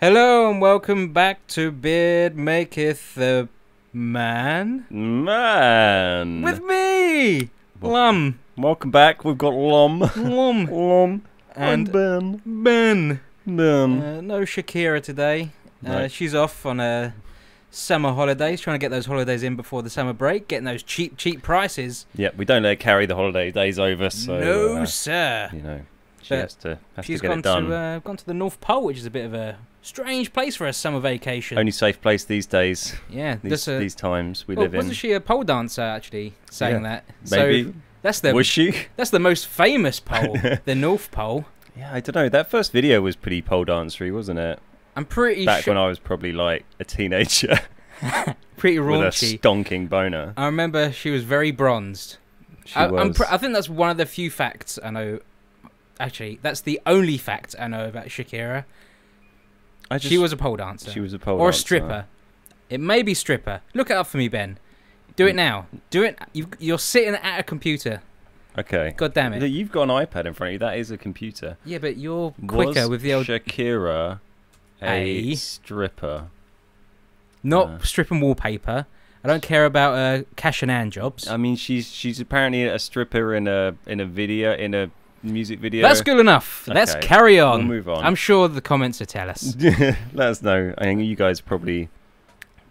Hello and welcome back to Beard Maketh the Man. With me, Lum. Welcome back. We've got Lum. Lum. And Ben. Ben. Ben. No Shakira today. No. She's off on summer holidays, trying to get those holidays in before the summer break, getting those cheap prices. Yeah, we don't let her carry the holiday days over, so... No, sir. You know, she has to get it done. She's gone to the North Pole, which is a bit of a strange place for a summer vacation. Only safe place these days. Yeah. These times we live in. Wasn't she a pole dancer, actually, saying that? Maybe. So was she? That's the most famous pole, the North Pole. Yeah, I don't know. That first video was pretty pole dancery, wasn't it? I'm pretty sure. Back when I was probably like a teenager. Pretty raunchy. With a stonking boner. I remember she was very bronzed. She was. I think that's one of the few facts I know. Actually, that's the only fact I know about Shakira. She was a pole dancer. She was a pole dancer. Or a stripper. It may be stripper. Look it up for me, Ben. Do it now. Do it. You're sitting at a computer. Okay. God damn it. You've got an iPad in front of you. That is a computer. Yeah, but you're quicker with the old... Shakira a stripper? Not stripping wallpaper. I don't care about cash and hand jobs. I mean, she's apparently a stripper in a music video. That's good enough. Okay. Let's carry on. We'll move on. I'm sure the comments will tell us. Let us know. I think you guys probably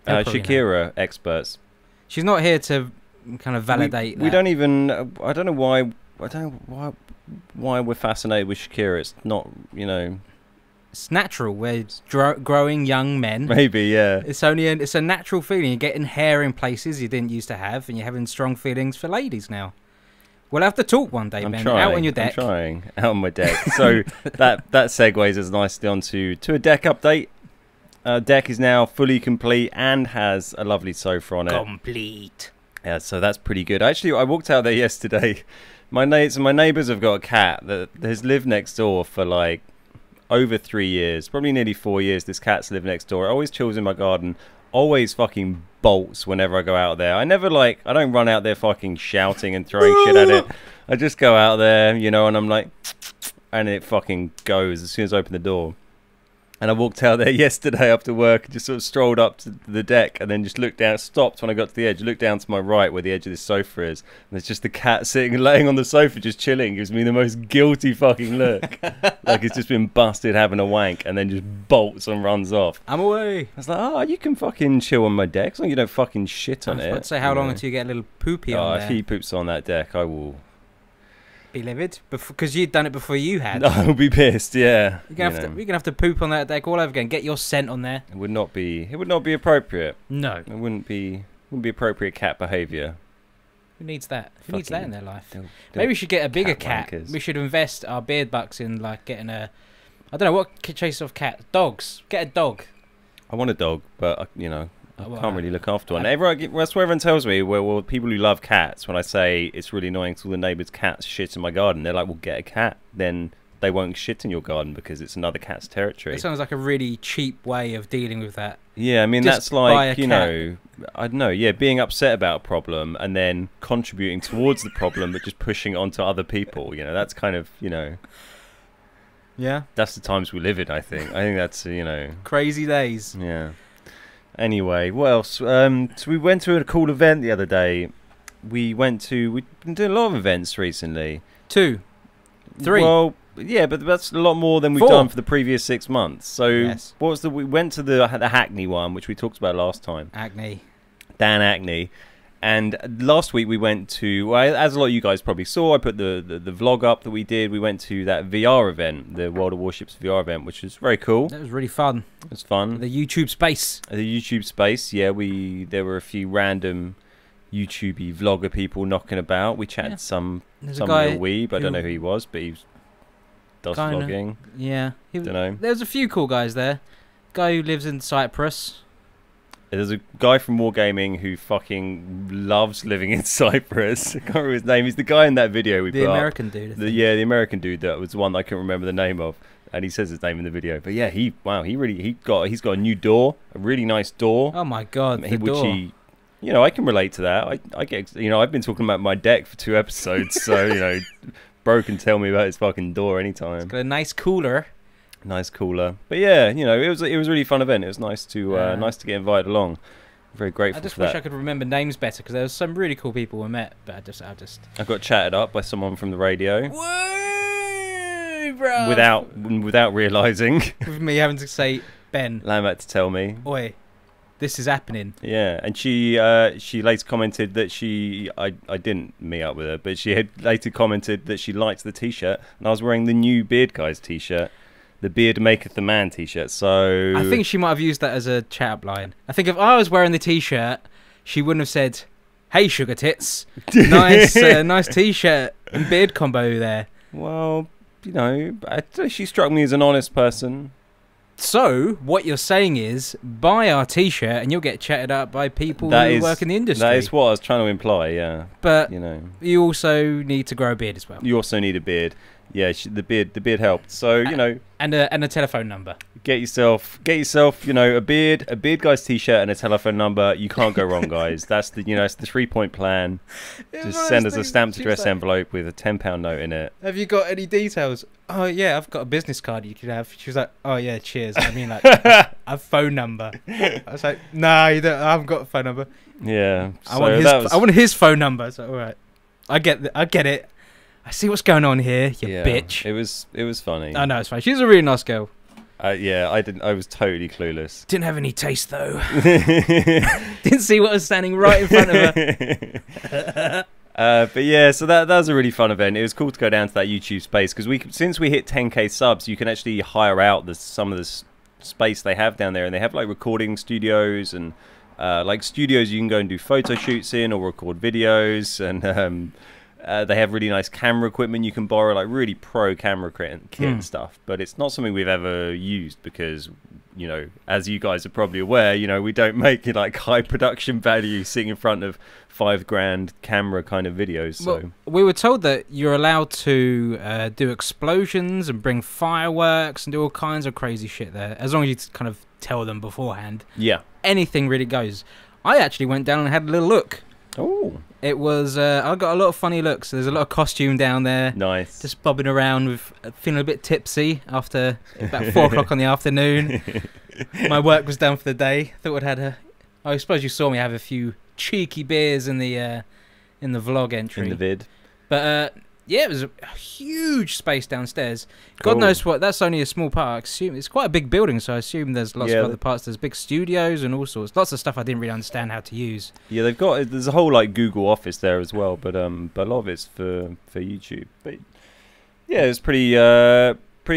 Shakira experts. She's not here to kind of validate. We don't even. I don't know why. I don't know why we're fascinated with Shakira. It's not, you know. It's natural. We're growing young men. Maybe, yeah. It's a natural feeling. You're getting hair in places you didn't used to have, and you're having strong feelings for ladies now. We'll have to talk one day, Ben. Out on your deck. I'm trying. Out on my deck. So that segues us nicely onto a deck update. Deck is now fully complete and has a lovely sofa on it. Complete. Yeah, so that's pretty good. Actually, I walked out there yesterday. My neighbours have got a cat that has lived next door for like over 3 years, probably nearly 4 years. This cat's lived next door. It always chills in my garden. Always fucking bolts whenever I go out there. I don't run out there fucking shouting and throwing shit at it. I just go out there, you know, and I'm like, and it fucking goes as soon as I open the door. And I walked out there yesterday after work and just sort of strolled up to the deck and then just looked down, stopped when I got to the edge, looked down to my right where the edge of this sofa is, and there's just the cat sitting and laying on the sofa just chilling. Gives me the most guilty fucking look. Like it's just been busted having a wank and then just bolts and runs off. I'm away. I was like, oh, you can fucking chill on my deck as long as you don't fucking shit on it. Let's say how long until you get a little poopy on there. If he poops on that deck, I will... be livid because you'd done it before you had. I'll be pissed. Yeah, you're gonna have to poop on that deck all over again. Get your scent on there. It would not be appropriate. No, it wouldn't be appropriate cat behaviour. Who needs that? Who needs that in their life? Maybe we should get a bigger cat. We should invest our beard bucks in like getting a. I don't know what chase off cat dogs. Get a dog. I want a dog, but you know. I can't really look after one. That's what everyone tells me. Well, people who love cats, when I say it's really annoying to all the neighbours' cats shit in my garden, they're like, well, get a cat. Then they won't shit in your garden because it's another cat's territory. It sounds like a really cheap way of dealing with that. Yeah, I mean, that's like, you know, I don't know, yeah, being upset about a problem and then contributing towards the problem but just pushing it onto other people. You know, that's kind of, you know... Yeah. That's the times we live in, I think. I think that's, you know... Crazy days. Yeah. Anyway, what else? So we went to a cool event the other day. We've been doing a lot of events recently. 2, 3. Well, yeah, but that's a lot more than we've done for the previous 6 months. So yes. We went to the Hackney one, which we talked about last time. Dan Hackney. And last week we went to, well, as a lot of you guys probably saw, I put the vlog up that we did. We went to that VR event, the World of Warships VR event, which was very cool. That was really fun. It was fun. The YouTube space. The YouTube space, yeah. There were a few random YouTubey vlogger people knocking about. We chatted some little weeb. I don't know who he was, but he does vlogging. Yeah. Don't know. There's a few cool guys there. Guy who lives in Cyprus. There's a guy from Wargaming who fucking loves living in Cyprus. I can't remember his name. He's the guy in that video we put up. The American dude. The American dude that was the one I couldn't remember the name of, and he says his name in the video. But yeah, he's got a new door, a really nice door. Oh my god, the door. You know, I can relate to that. I get, you know, I've been talking about my deck for 2 episodes, so you know, bro can tell me about his fucking door anytime. It's got a nice cooler. Nice cooler. But yeah, you know, it was a really fun event. It was nice to get invited along. Very grateful. I just for that. wish I could remember names better because there was some really cool people we met, but I got chatted up by someone from the radio. Whoa, bro! Without realising. With me having to say, Ben. Lam had to tell me. Oi, this is happening. Yeah, and she later commented that I didn't meet up with her, but she had later commented that she liked the T-shirt, and I was wearing the new Beard Guys T-shirt. The beard maketh the man T-shirt. So I think she might have used that as a chat line. I think if I was wearing the T-shirt, she wouldn't have said, "Hey, sugar tits, nice, nice T-shirt and beard combo there." Well, you know, she struck me as an honest person. So what you're saying is, buy our T-shirt and you'll get chatted up by people who work in the industry. That is what I was trying to imply. Yeah, but you know, you also need to grow a beard as well. You also need a beard. Yeah, the beard helped. So you know, and a telephone number. Get yourself, you know, a Beard Guys T-shirt and a telephone number. You can't go wrong, guys. That's the, you know, it's the 3-point plan. Just send us a stamped address envelope with a £10 note in it. Have you got any details? Oh yeah, I've got a business card you could have. She was like, oh yeah, cheers. I mean, like, a phone number. I was like, nah, you don't. I haven't got a phone number. Yeah, I want his phone number. So all right, I get it. I see what's going on here, you bitch. It was funny. I know it's fine. She's a really nice girl. Yeah, I was totally clueless. Didn't have any taste though. Didn't see what was standing right in front of her. But yeah, so that was a really fun event. It was cool to go down to that YouTube space because since we hit 10k subs, you can actually hire out some of the space they have down there, and they have like recording studios and like studios you can go and do photo shoots in or record videos, and they have really nice camera equipment you can borrow, like really pro camera kit and stuff. But it's not something we've ever used because, you know, as you guys are probably aware, you know, we don't make like high production value sitting in front of $5,000 camera kind of videos. So well, we were told that you're allowed to do explosions and bring fireworks and do all kinds of crazy shit there, as long as you kind of tell them beforehand. Yeah, anything really goes. I actually went down and had a little look. Oh. It was, I got a lot of funny looks. There's a lot of costume down there. Nice. Just bobbing around with, feeling a bit tipsy after about 4 o'clock on the afternoon. My work was done for the day. Thought I'd had I suppose you saw me have a few cheeky beers in the vlog entry. In the vid. But, yeah, it was a huge space downstairs. Cool. God knows what. That's only a small part. I assume it's quite a big building, so I assume there's lots of other parts. There's big studios and all sorts. Lots of stuff I didn't really understand how to use. Yeah, there's a whole like Google office there as well, but a lot of it's for YouTube. But yeah, it was pretty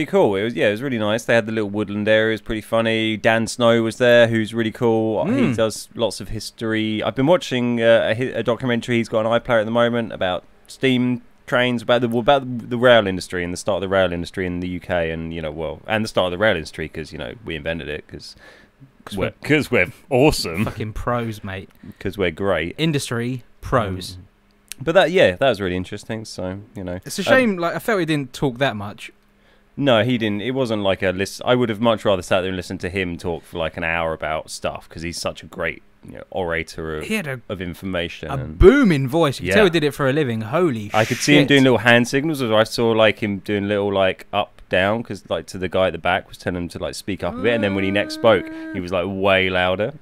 cool. It was really nice. They had the little woodland area. It was pretty funny. Dan Snow was there, who's really cool. He does lots of history. I've been watching a documentary. He's got an iPlayer at the moment about steam trains, about the rail industry and the start of the rail industry in the UK, and you know, and the start of the rail industry because, you know, we invented it because we're awesome, fucking pros, mate. Because we're great industry pros. But that was really interesting. So, you know, it's a shame. Like, I felt he didn't talk that much. No, he didn't. It wasn't like a list. I would have much rather sat there and listened to him talk for like an hour about stuff because he's such a great, you know, orator of information. A booming voice. You can tell he did it for a living. Holy shit. I could see him doing little hand signals. I saw like him doing little like up, down, because like to the guy at the back was telling him to like speak up a bit. And then when he next spoke, he was like way louder.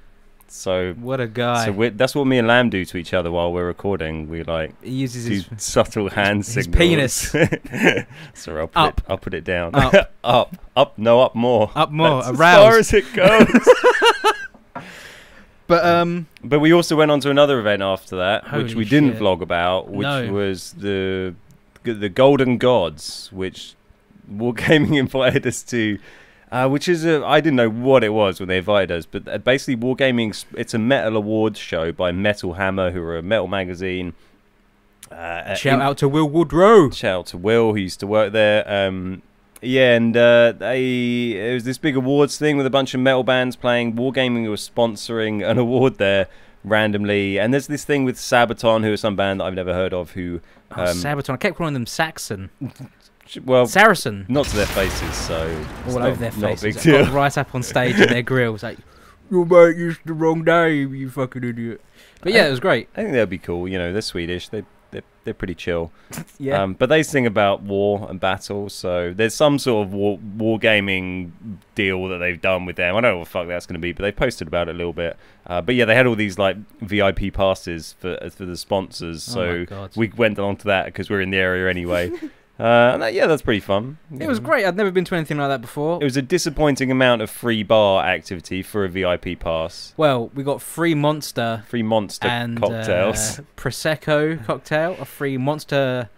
So what a guy. So that's what me and Lamb do to each other while we're recording. We like he uses his subtle hand signals. His penis. Sorry, I'll put it down. Up. up more. Up more. That's as far as it goes. But we also went on to another event after that, which we didn't vlog about, which was the Golden Gods, which Wargaming invited us to. Which is I didn't know what it was when they invited us, but basically Wargaming, it's a metal awards show by Metal Hammer, who are a metal magazine. Shout out to Will Woodrow. Shout out to Will, who used to work there. Yeah, and it was this big awards thing with a bunch of metal bands playing. Wargaming was sponsoring an award there randomly, and there's this thing with Sabaton, who is some band that I've never heard of. Sabaton, I kept calling them Saxon. Well, Saracen. Not to their faces, so all over their faces. Not a big deal. Got right up on stage in their grills, like, your mate used the wrong name, you fucking idiot. But yeah, it was great. I think they'll be cool. You know, they're Swedish. They're they're pretty chill. Yeah. But they sing about war and battle, so there's some sort of war gaming deal that they've done with them. I don't know what the fuck that's going to be, but they posted about it a little bit. But yeah, they had all these like VIP passes for the sponsors, so we went along to that because we're in the area anyway. Yeah, that's pretty fun. It was great. I'd never been to anything like that before. It was a disappointing amount of free bar activity for a VIP pass. Well, we got free Monster and, cocktails. Prosecco cocktail, a free Monster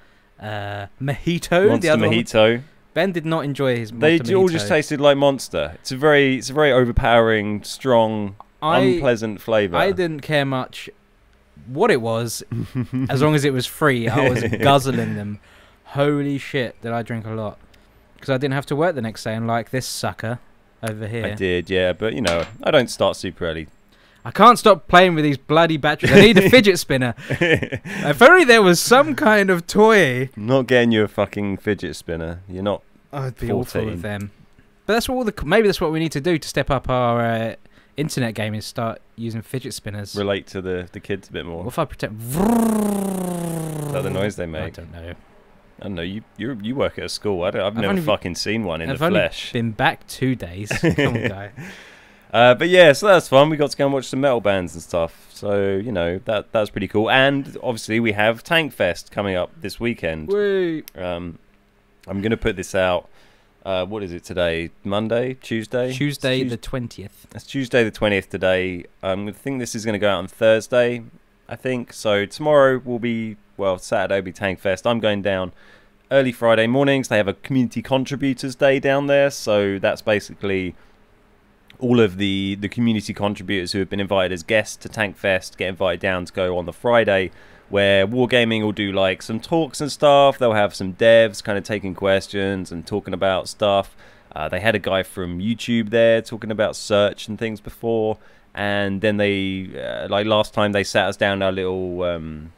Mojito. Monster Mojito. Ben did not enjoy his Monster They all Mojito. just tasted like Monster. It's a very overpowering, strong, unpleasant flavour. I didn't care much what it was, as long as it was free. I was guzzling them. Holy shit, did I drink a lot. Because I didn't have to work the next day, unlike this sucker over here. I did, yeah, but, you know, I don't start super early. I can't stop playing with these bloody batteries. I need a fidget spinner. If only there was some kind of toy. I'm not getting you a fucking fidget spinner. You're not I'd be 14. awful with them. But that's what maybe that's what we need to do to step up our internet gaming, start using fidget spinners. Relate to the kids a bit more. What if I pretend... Is that the noise they make? I don't know. I don't know. You work at a school. I've never fucking seen one in the flesh. I've been back 2 days. Come on, guy. But yeah, so that's fun. We got to go and watch some metal bands and stuff. So you know that's pretty cool. And obviously we have Tankfest coming up this weekend. Woo. I'm gonna put this out. What is it today? Monday, Tuesday. Tuesday the 20th. It's Tuesday the 20th today. I think this is gonna go out on Thursday. I think so. Tomorrow will be Saturday will be Tankfest. I'm going down early Friday mornings. They have a community contributors day down there, so that's basically all of the community contributors who have been invited as guests to Tankfest get invited down to go on the Friday, where Wargaming will do like some talks and stuff. They'll have some devs kind of taking questions and talking about stuff. They had a guy from YouTube there talking about search and things before, and then they like last time they sat us down our little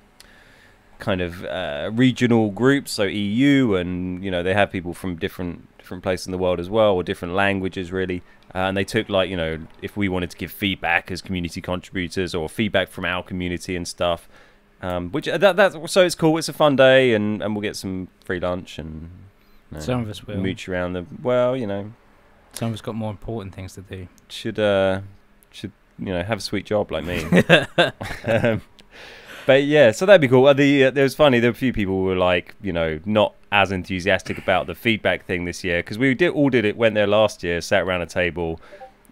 kind of regional groups, so EU, and you know they have people from different places in the world as well, or different languages really, and they took like, you know, if we wanted to give feedback as community contributors or feedback from our community and stuff, which that's so it's cool. It's a fun day, and we'll get some free lunch and some of us will mooch around the you know, some of us got more important things to do. Should you know, have a sweet job like me. But yeah, so that'd be cool. It was funny. There were a few people who were like, you know, not as enthusiastic about the feedback thing this year, because we went there last year, sat around a table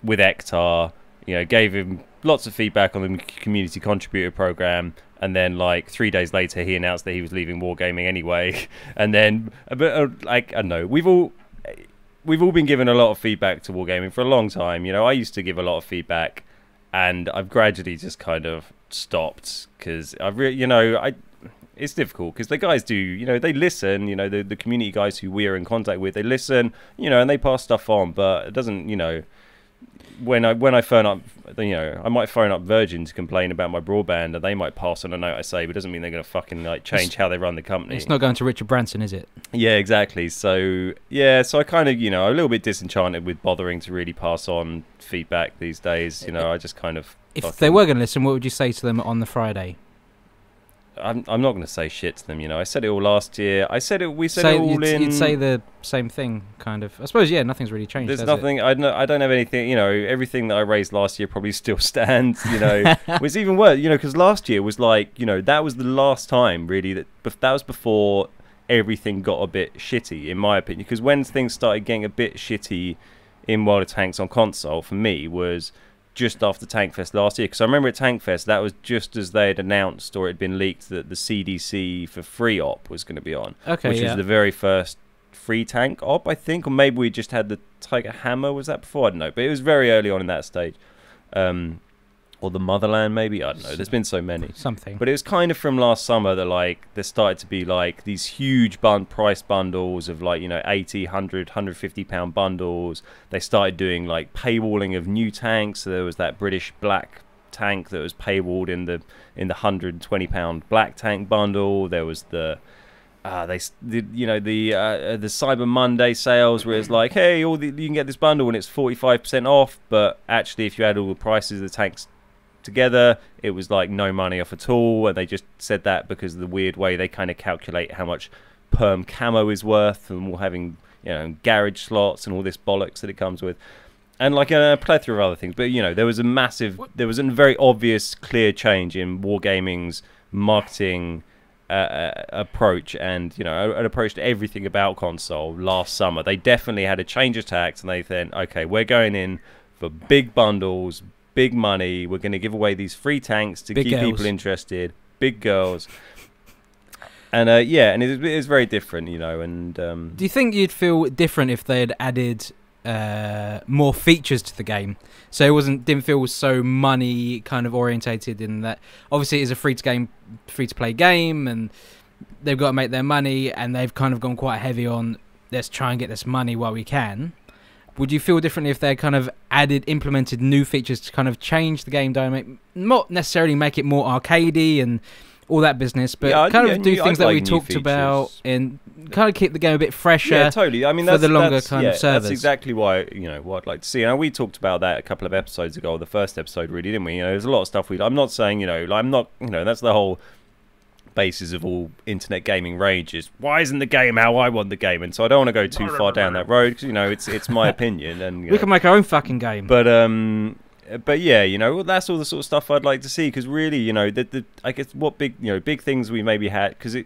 with Ektar, you know, gave him lots of feedback on the community contributor program, and then like 3 days later he announced that he was leaving Wargaming anyway. And then like, I don't know, we've all been given a lot of feedback to Wargaming for a long time. You know, I used to give a lot of feedback, and I've gradually just kind of stopped, because it's difficult, because the guys do, you know, they listen, you know, the community guys who we are in contact with, they listen, you know, and they pass stuff on, but it doesn't, you know, when I phone up, you know, I might phone up Virgin to complain about my broadband, and they might pass on a note I say, but it doesn't mean they're going to fucking like change how they run the company. It's not going to Richard Branson, is it? Yeah, exactly. So yeah, so I kind of, you know, I'm a little bit disenchanted with bothering to really pass on feedback these days. You know, I just kind of. If they were going to listen, what would you say to them on the Friday? I'm not going to say shit to them. You know, I said it all last year. We said it all in. You'd say the same thing, kind of. I suppose, yeah, nothing's really changed. There's nothing. I don't have anything. You know, everything that I raised last year probably still stands. You know, it's even worse. You know, because last year was like, you know, that was the last time really that was before everything got a bit shitty, in my opinion. Because when things started getting a bit shitty in World of Tanks on console, for me, was just after Tankfest last year, because I remember at Tankfest that was just as they had announced, or it had been leaked, that the CDC for free op was going to be on, which was the very first free tank op, I think, or maybe we just had the Tiger Hammer. Was that before? I don't know, but it was very early on in that stage. Or the Motherland, maybe, I don't know. There's been so many. Something. But it was kind of from last summer that like there started to be like these huge price bundles of like, you know, 80, 100, 150 pound bundles. They started doing like paywalling of new tanks. So there was that British black tank that was paywalled in the 120 pound black tank bundle. There was the Cyber Monday sales, where it's like, hey, you can get this bundle and it's 45% off, but actually if you add all the prices of the tanks together. It was like no money off at all, and they just said that because of the weird way they kind of calculate how much perm camo is worth, and we're having, you know, garage slots and all this bollocks that it comes with, and like a plethora of other things. But you know, there was a very obvious, clear change in Wargaming's marketing approach, and you know, an approach to everything about console last summer. They definitely had a change of tact, and they said, okay, we're going in for big bundles, big money. We're going to give away these free tanks to keep people interested. Big girls. And yeah, and it's very different, you know. And do you think you'd feel different if they had added more features to the game, so it didn't feel so money kind of orientated? In that, obviously, it's a free to play game, and they've got to make their money, and they've kind of gone quite heavy on let's try and get this money while we can. Would you feel differently if they kind of implemented new features to kind of change the game dynamic, not necessarily make it more arcadey and all that business, but do things that we talked about and kind of keep the game a bit fresher? Yeah, totally. I mean, for the longer kind of servers. That's exactly why, you know, what I'd like to see. And we talked about that a couple of episodes ago, or the first episode, really, didn't we? You know, there's a lot of stuff I'm not saying, you know, that's the whole basis of all internet gaming rage is, why isn't the game how I want the game? And so I don't want to go too far down that road, because, you know, it's my opinion, and we can make our own fucking game. But yeah, you know, that's all the sort of stuff I'd like to see, because really, you know, I guess what big things we maybe had, because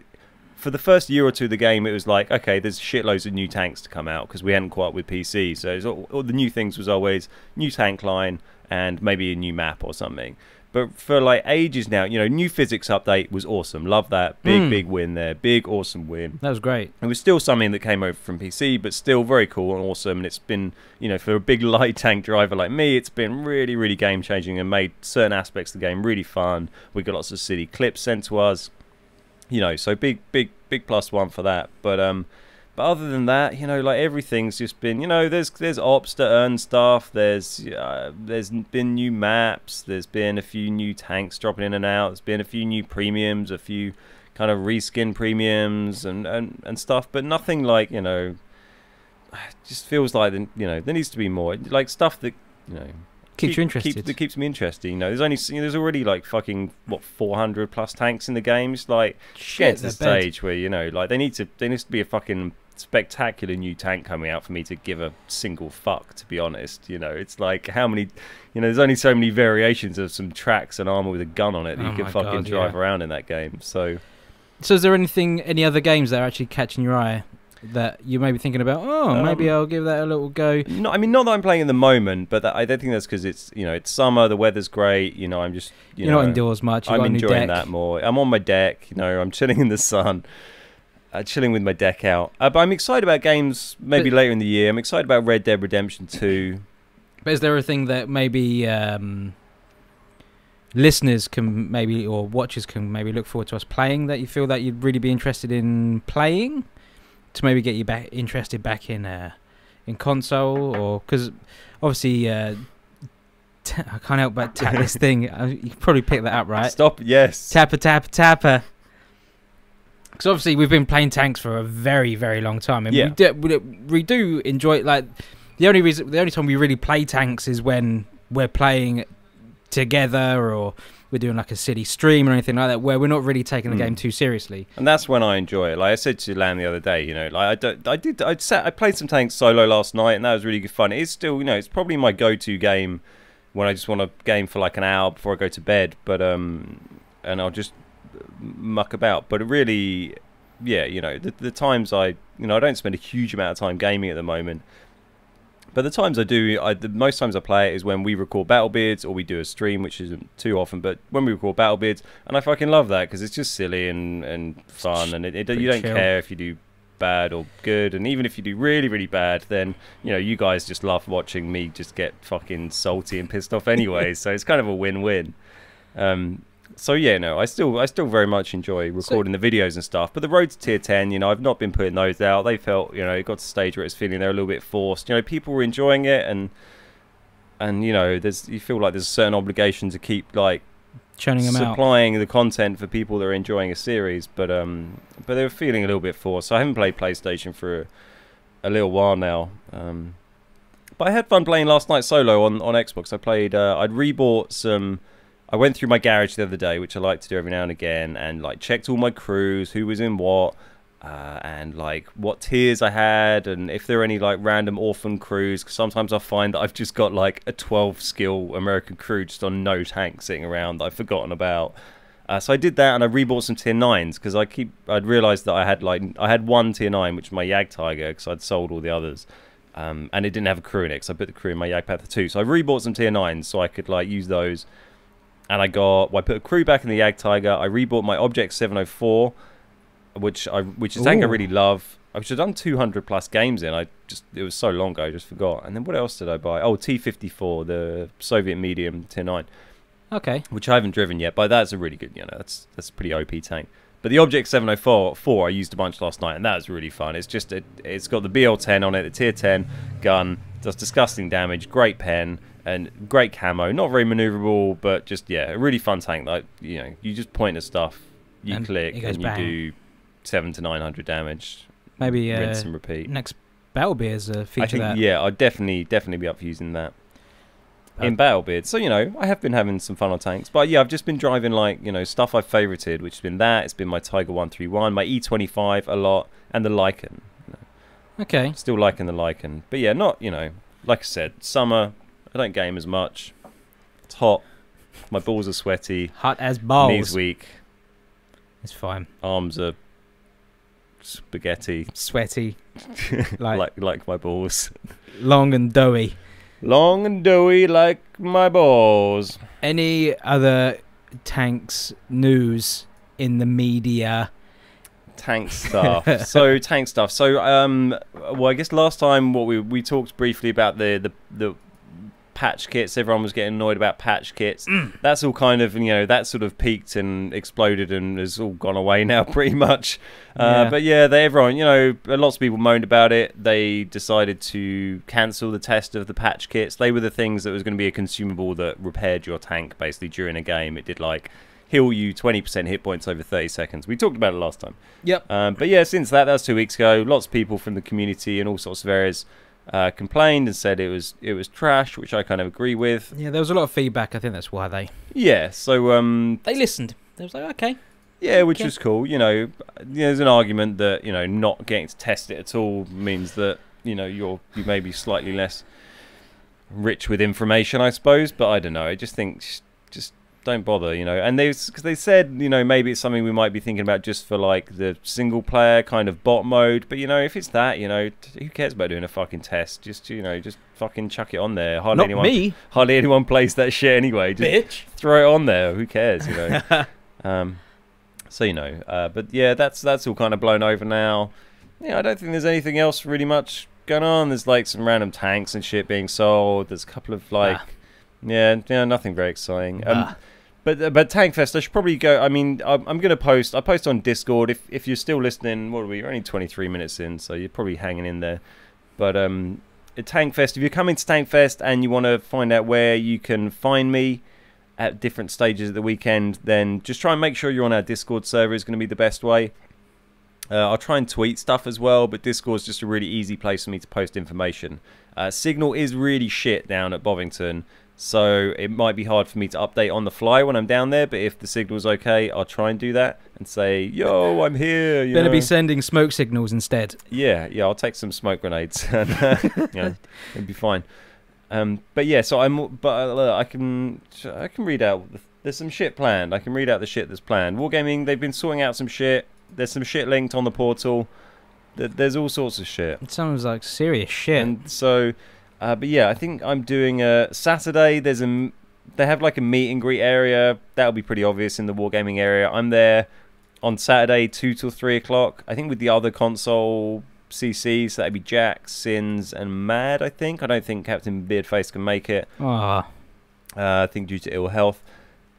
for the first year or two of the game, it was like, okay, there's shitloads of new tanks to come out because we hadn't caught up with PC, so all the new things was always new tank line and maybe a new map or something. But for like ages now, you know, new physics update was awesome. Love that. Big win there. Big, awesome win. That was great. It was still something that came over from PC, but still very cool and awesome. And it's been, you know, for a big light tank driver like me, it's been really, really game changing and made certain aspects of the game really fun. We got lots of city clips sent to us, you know, so big +1 for that. But other than that, you know, like everything's just been, you know, there's ops to earn stuff. There's been new maps. There's been a few new tanks dropping in and out. There's been a few new premiums, a few kind of reskin premiums and stuff. But nothing like, you know, just feels like, you know, there needs to be more like stuff that, you know, keeps you interested. That keeps me interested. You know, there's already like fucking 400 plus tanks in the game. It's like get to the stage where, you know, like there needs to be a fucking spectacular new tank coming out for me to give a single fuck, to be honest. You know, it's like how many, you know, there's only so many variations of some tracks and armor with a gun on it that you can fucking drive around in that game. So is there any other games that are actually catching your eye that you may be thinking about? Maybe I'll give that a little go. No, I mean, not that I'm playing at the moment, but I don't think that's because it's, you know, it's summer, the weather's great, you know, I'm just, you're not indoors much. I'm enjoying that more. I'm on my deck, you know, I'm chilling in the sun, chilling with my deck out. But I'm excited about games maybe later in the year. I'm excited about Red Dead Redemption 2. But is there a thing that maybe listeners can maybe, or watchers can maybe look forward to us playing, that you feel that you'd really be interested in playing, to maybe get you interested back in console? Or because obviously I can't help but tap this thing. You can probably pick that up, right? Stop. Yes. Tapper. Because obviously we've been playing tanks for a very, very long time, and we do enjoy it. Like the only time we really play tanks is when we're playing together, or we're doing like a city stream or anything like that, where we're not really taking the game too seriously. And that's when I enjoy it. Like I said to Lan the other day, you know, like I played some tanks solo last night, and that was really good fun. It is still, you know, it's probably my go-to game when I just want to game for like an hour before I go to bed. But and I'll just muck about. But it really, yeah, you know, the times I don't spend a huge amount of time gaming at the moment. But the times I do, most times I play it is when we record Battlebeards, or we do a stream, which isn't too often, but when we record Battlebeards, and I fucking love that, because it's just silly and fun, and you don't care if you do bad or good, and even if you do really, really bad, then, you know, you guys just love watching me just get fucking salty and pissed off anyway, so it's kind of a win-win. So yeah, no, I still very much enjoy recording the videos and stuff. But the road to tier 10, you know, I've not been putting those out. They felt, you know, it got to a stage where it's feeling they're a little bit forced. You know, people were enjoying it, and you know, you feel like there's a certain obligation to keep like churning them out, supplying the content for people that are enjoying a series. But they were feeling a little bit forced. So I haven't played PlayStation for a little while now. But I had fun playing last night solo on Xbox. I played. I'd rebought some. I went through my garage the other day, which I like to do every now and again, and like checked all my crews, who was in what, and like what tiers I had, and if there are any like random orphan crews. 'Cause sometimes I find that I've just got like a 12 skill American crew just on no tank sitting around that I've forgotten about. So I did that, and I rebought some tier 9s because I'd realised that I had one tier 9, which was my Jagdtiger, because I'd sold all the others, and it didn't have a crew in it, because I put the crew in my Jagdpanther 2. So I rebought some tier 9s so I could like use those, and I put a crew back in the Jagdtiger. I rebought my Object 704, which is a tank I really love. I should have done 200 plus games in. It was so long ago, I just forgot. And then what else did I buy? Oh, T-54, the Soviet medium tier 9. Okay. Which I haven't driven yet, but that's a really good, that's a pretty OP tank. But the Object 704 I used a bunch last night, and that was really fun. It's just it's got the BL10 on it, the tier 10 gun, does disgusting damage, great pen, and great camo. Not very maneuverable, but just a really fun tank. Like you just point at stuff, you click, and you do 700 to 900 damage. Maybe rinse and repeat. Next Battle Beers feature I think, that. Yeah, I'd definitely be up for using that. In Battlebeard. So, I have been having some fun on tanks. But yeah, I've just been driving like, stuff I've favorited, which has been that. It's been my Tiger 131, my E25 a lot, and the Lycan. Okay. Still liking the Lycan. But yeah, not, like I said, summer, I don't game as much. It's hot. My balls are sweaty. Hot as balls. Knees weak. It's fine. Arms are spaghetti. Sweaty. like my balls. Long and doughy. Long and doughy like my balls. Any other tanks news in the media? Tank stuff. So well, I guess last time we talked briefly about the patch kits. Everyone was getting annoyed about patch kits. That's all kind of, that sort of peaked and exploded and has all gone away now pretty much. But yeah, everyone, lots of people moaned about it. They decided to cancel the test of the patch kits. They were the things that was going to be a consumable that repaired your tank basically during a game. It did like heal you 20% hit points over 30 seconds. We talked about it last time. Yep. But yeah, since that was 2 weeks ago, lots of people from the community and all sorts of areas complained and said it was trash, which I kind of agree with. Yeah, there was a lot of feedback. I think that's why they so they listened. They was like, okay, which was cool. There's an argument that not getting to test it at all means that you may be slightly less rich with information, I suppose. But I don't know. I just think just don't bother, and because they said, maybe it's something we might be thinking about just for like the single player kind of bot mode. But if it's that, who cares about doing a fucking test? Just just fucking chuck it on there. Hardly anyone plays that shit anyway. Just bitch, throw it on there. Who cares? But yeah, that's all kind of blown over now. I don't think there's anything else really much going on. There's like some random tanks and shit being sold. There's a couple of like nothing very exciting. But Tankfest, I should probably go. I mean, I'm going to post. I post on Discord. If you're still listening, what are we? We're only 23 minutes in, so you're probably hanging in there. But at Tankfest, if you're coming to Tankfest and you want to find out where you can find me at different stages of the weekend, then just try and make sure you're on our Discord server. Is going to be the best way. I'll try and tweet stuff as well, but Discord's just a really easy place for me to post information. Signal is really shit down at Bovington. So it might be hard for me to update on the fly when I'm down there, but if the signal's okay, I'll try and do that and say, yo, I'm here. Better be sending smoke signals instead. Yeah, I'll take some smoke grenades. And, it'll be fine. But yeah, so I can read out. There's some shit planned. I can read out the shit that's planned. Wargaming, they've been sorting out some shit. There's some shit linked on the portal. There's all sorts of shit. It sounds like serious shit. And so. But yeah, I think I'm doing Saturday. They have like a meet and greet area. That'll be pretty obvious in the wargaming area. I'm there on Saturday 2 till 3 o'clock. I think with the other console CCs, so that'd be Jack, Sins, and Mad. I don't think Captain Beardface can make it. I think due to ill health,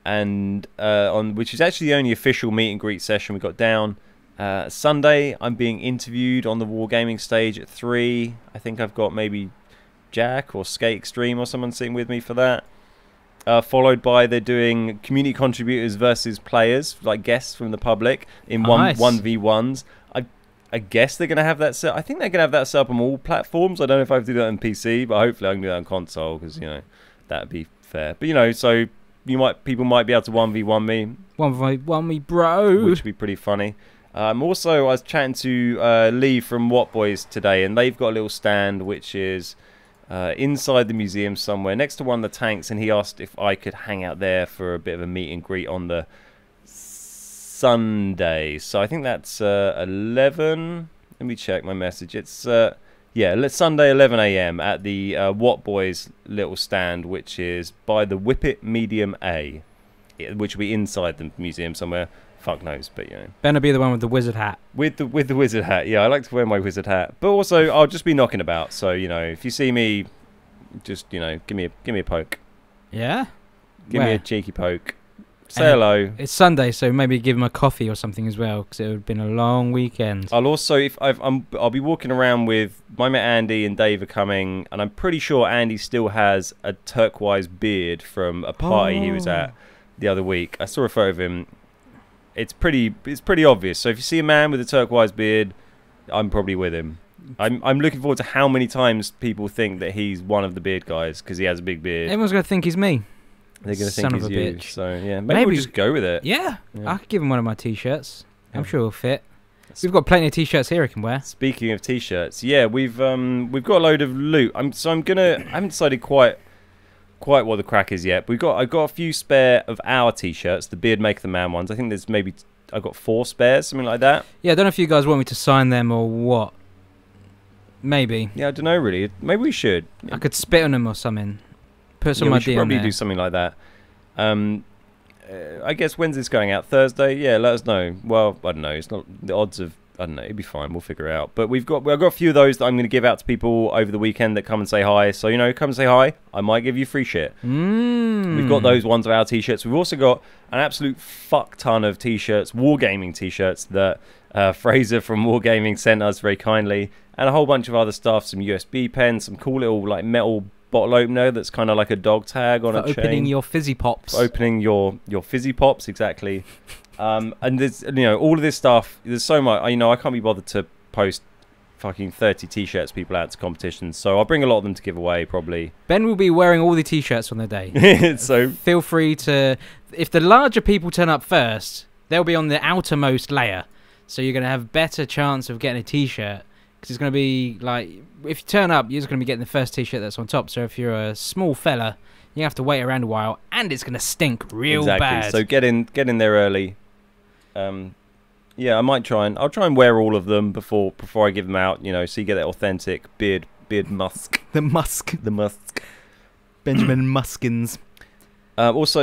and which is actually the only official meet and greet session we got down. Sunday, I'm being interviewed on the wargaming stage at 3. I think I've got maybe Jack or Skate Extreme or someone sitting with me for that. Followed by they're doing community contributors versus players, like guests from the public in nice. 1v1s. I guess they're going to have that set. I think they're going to have that set up on all platforms. I don't know if I have to do that on PC, but hopefully I can do that on console because, that'd be fair. But, so people might be able to 1v1 me. 1v1 me, bro. Which would be pretty funny. Also, I was chatting to Lee from What Boys today, and they've got a little stand which is inside the museum somewhere next to one of the tanks, and he asked if I could hang out there for a bit of a meet and greet on the Sunday. So I think that's 11. Let me check my message. It's Sunday 11 a.m. at the What Boys little stand, which is by the Whippet Medium A, which will be inside the museum somewhere. Fuck knows, but you know. Ben will be the one with the wizard hat. With the wizard hat, yeah. I like to wear my wizard hat, but also I'll just be knocking about. So you know, if you see me, just give me a poke. Yeah. Give me a cheeky poke. Say hello. It's Sunday, so maybe give him a coffee or something as well, because it would have been a long weekend. I'll also, I'll be walking around with my mate Andy and Dave are coming, and I'm pretty sure Andy still has a turquoise beard from a party he was at the other week. I saw a photo of him. It's pretty obvious. So if you see a man with a turquoise beard, I'm probably with him. I'm looking forward to how many times people think that he's one of the beard guys because he has a big beard. Everyone's gonna think he's me. They're gonna think he's you. Bitch. So yeah, maybe we'll just go with it. Yeah, I could give him one of my t-shirts. I'm sure it'll fit. We've got plenty of t-shirts here he can wear. Speaking of t-shirts, yeah, we've got a load of loot. I haven't decided quite what the crack is yet. But I've got a few spare of our t-shirts, the Beard Make the Man ones. I think there's maybe I've got 4 spares, something like that. Yeah, I don't know if you guys want me to sign them or what. Maybe. Yeah, I don't know really. Maybe we should. I could spit on them or something. Put some idea. We should probably do something like that. I guess when's this going out? Thursday? Yeah, let us know. Well, I don't know. It's not the odds of. I don't know. It'd be fine. We'll figure it out. But I've got a few of those that I'm going to give out to people over the weekend that come and say hi. So come and say hi. I might give you free shit. We've got those ones of our t-shirts. We've also got an absolute fuck ton of t-shirts, wargaming t-shirts that Fraser from Wargaming sent us very kindly, and a whole bunch of other stuff. Some USB pens, some cool little like metal bottle opener that's kind of like a dog tag on a chain. Opening your fizzy pops. For opening your fizzy pops, exactly. And there's all of this stuff. There's so much. I can't be bothered to post fucking 30 t-shirts people out to competitions, so I'll bring a lot of them to give away probably. Ben will be wearing all the t-shirts on the day. So feel free to. If the larger people turn up first, they'll be on the outermost layer, so you're gonna have better chance of getting a t-shirt. Because it's going to be like, if you turn up, you're just going to be getting the first t-shirt that's on top. So if you're a small fella, you have to wait around a while, and it's going to stink real bad. So get in there early. Yeah, I'll try and wear all of them before I give them out. So you get that authentic beard musk. The musk. Benjamin Muskins. Also,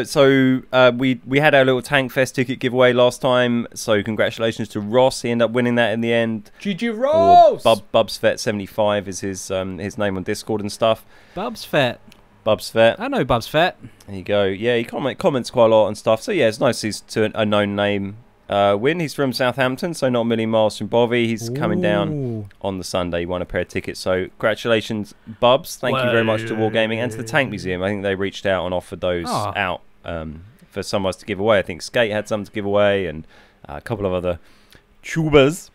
we had our little Tankfest ticket giveaway last time, so congratulations to Ross. He ended up winning that in the end. GG Ross! Bubsfet75 is his name on Discord and stuff. Bubsfet. I know Bubsfet. There you go. Yeah, he comments quite a lot and stuff. So yeah, it's nice to a known name win. He's from Southampton, so not a million miles from Bovey. He's coming down on the Sunday. He won a pair of tickets. So congratulations, Bubs. Thank you very much to Wargaming and to the Tank Museum. I think they reached out and offered those out for some of us to give away. I think Skate had some to give away, and a couple of other tubers.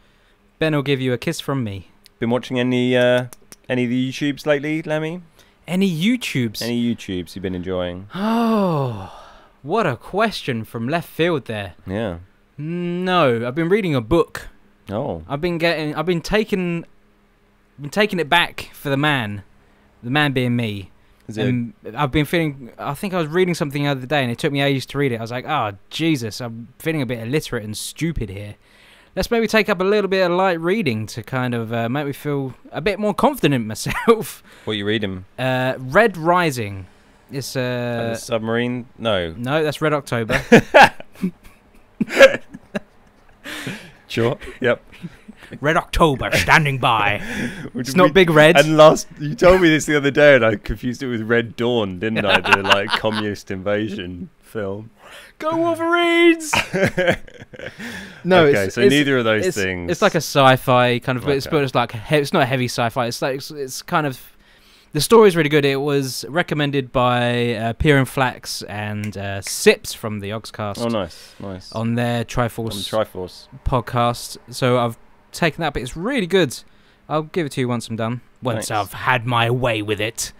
Ben will give you a kiss from me. Been watching any of the YouTubes lately, Lemmy? Any YouTubes? Any YouTubes you've been enjoying? Oh, what a question from left field there. Yeah. No, I've been reading a book. Oh. I've been taking it back for the man being me. I've been feeling. I think I was reading something the other day, and it took me ages to read it. I was like, oh Jesus, I'm feeling a bit illiterate and stupid here. Let's maybe take up a little bit of light reading to kind of make me feel a bit more confident in myself. What are you reading? Red Rising. It's a submarine. No, that's Red October. Sure. Yep. Red October, standing by. It's not Big Red. And you told me this the other day, and I confused it with Red Dawn, didn't I? The communist invasion film. Go Wolverines! No, okay, so neither of those things. It's like a sci-fi kind of, but it's like it's not heavy sci-fi. It's kind of. The story's really good. It was recommended by Pier and Flax and Sips from the Oxcast. Oh, nice. On their Triforce podcast. So I've taken that, but it's really good. I'll give it to you once I'm done. Once I've had my way with it.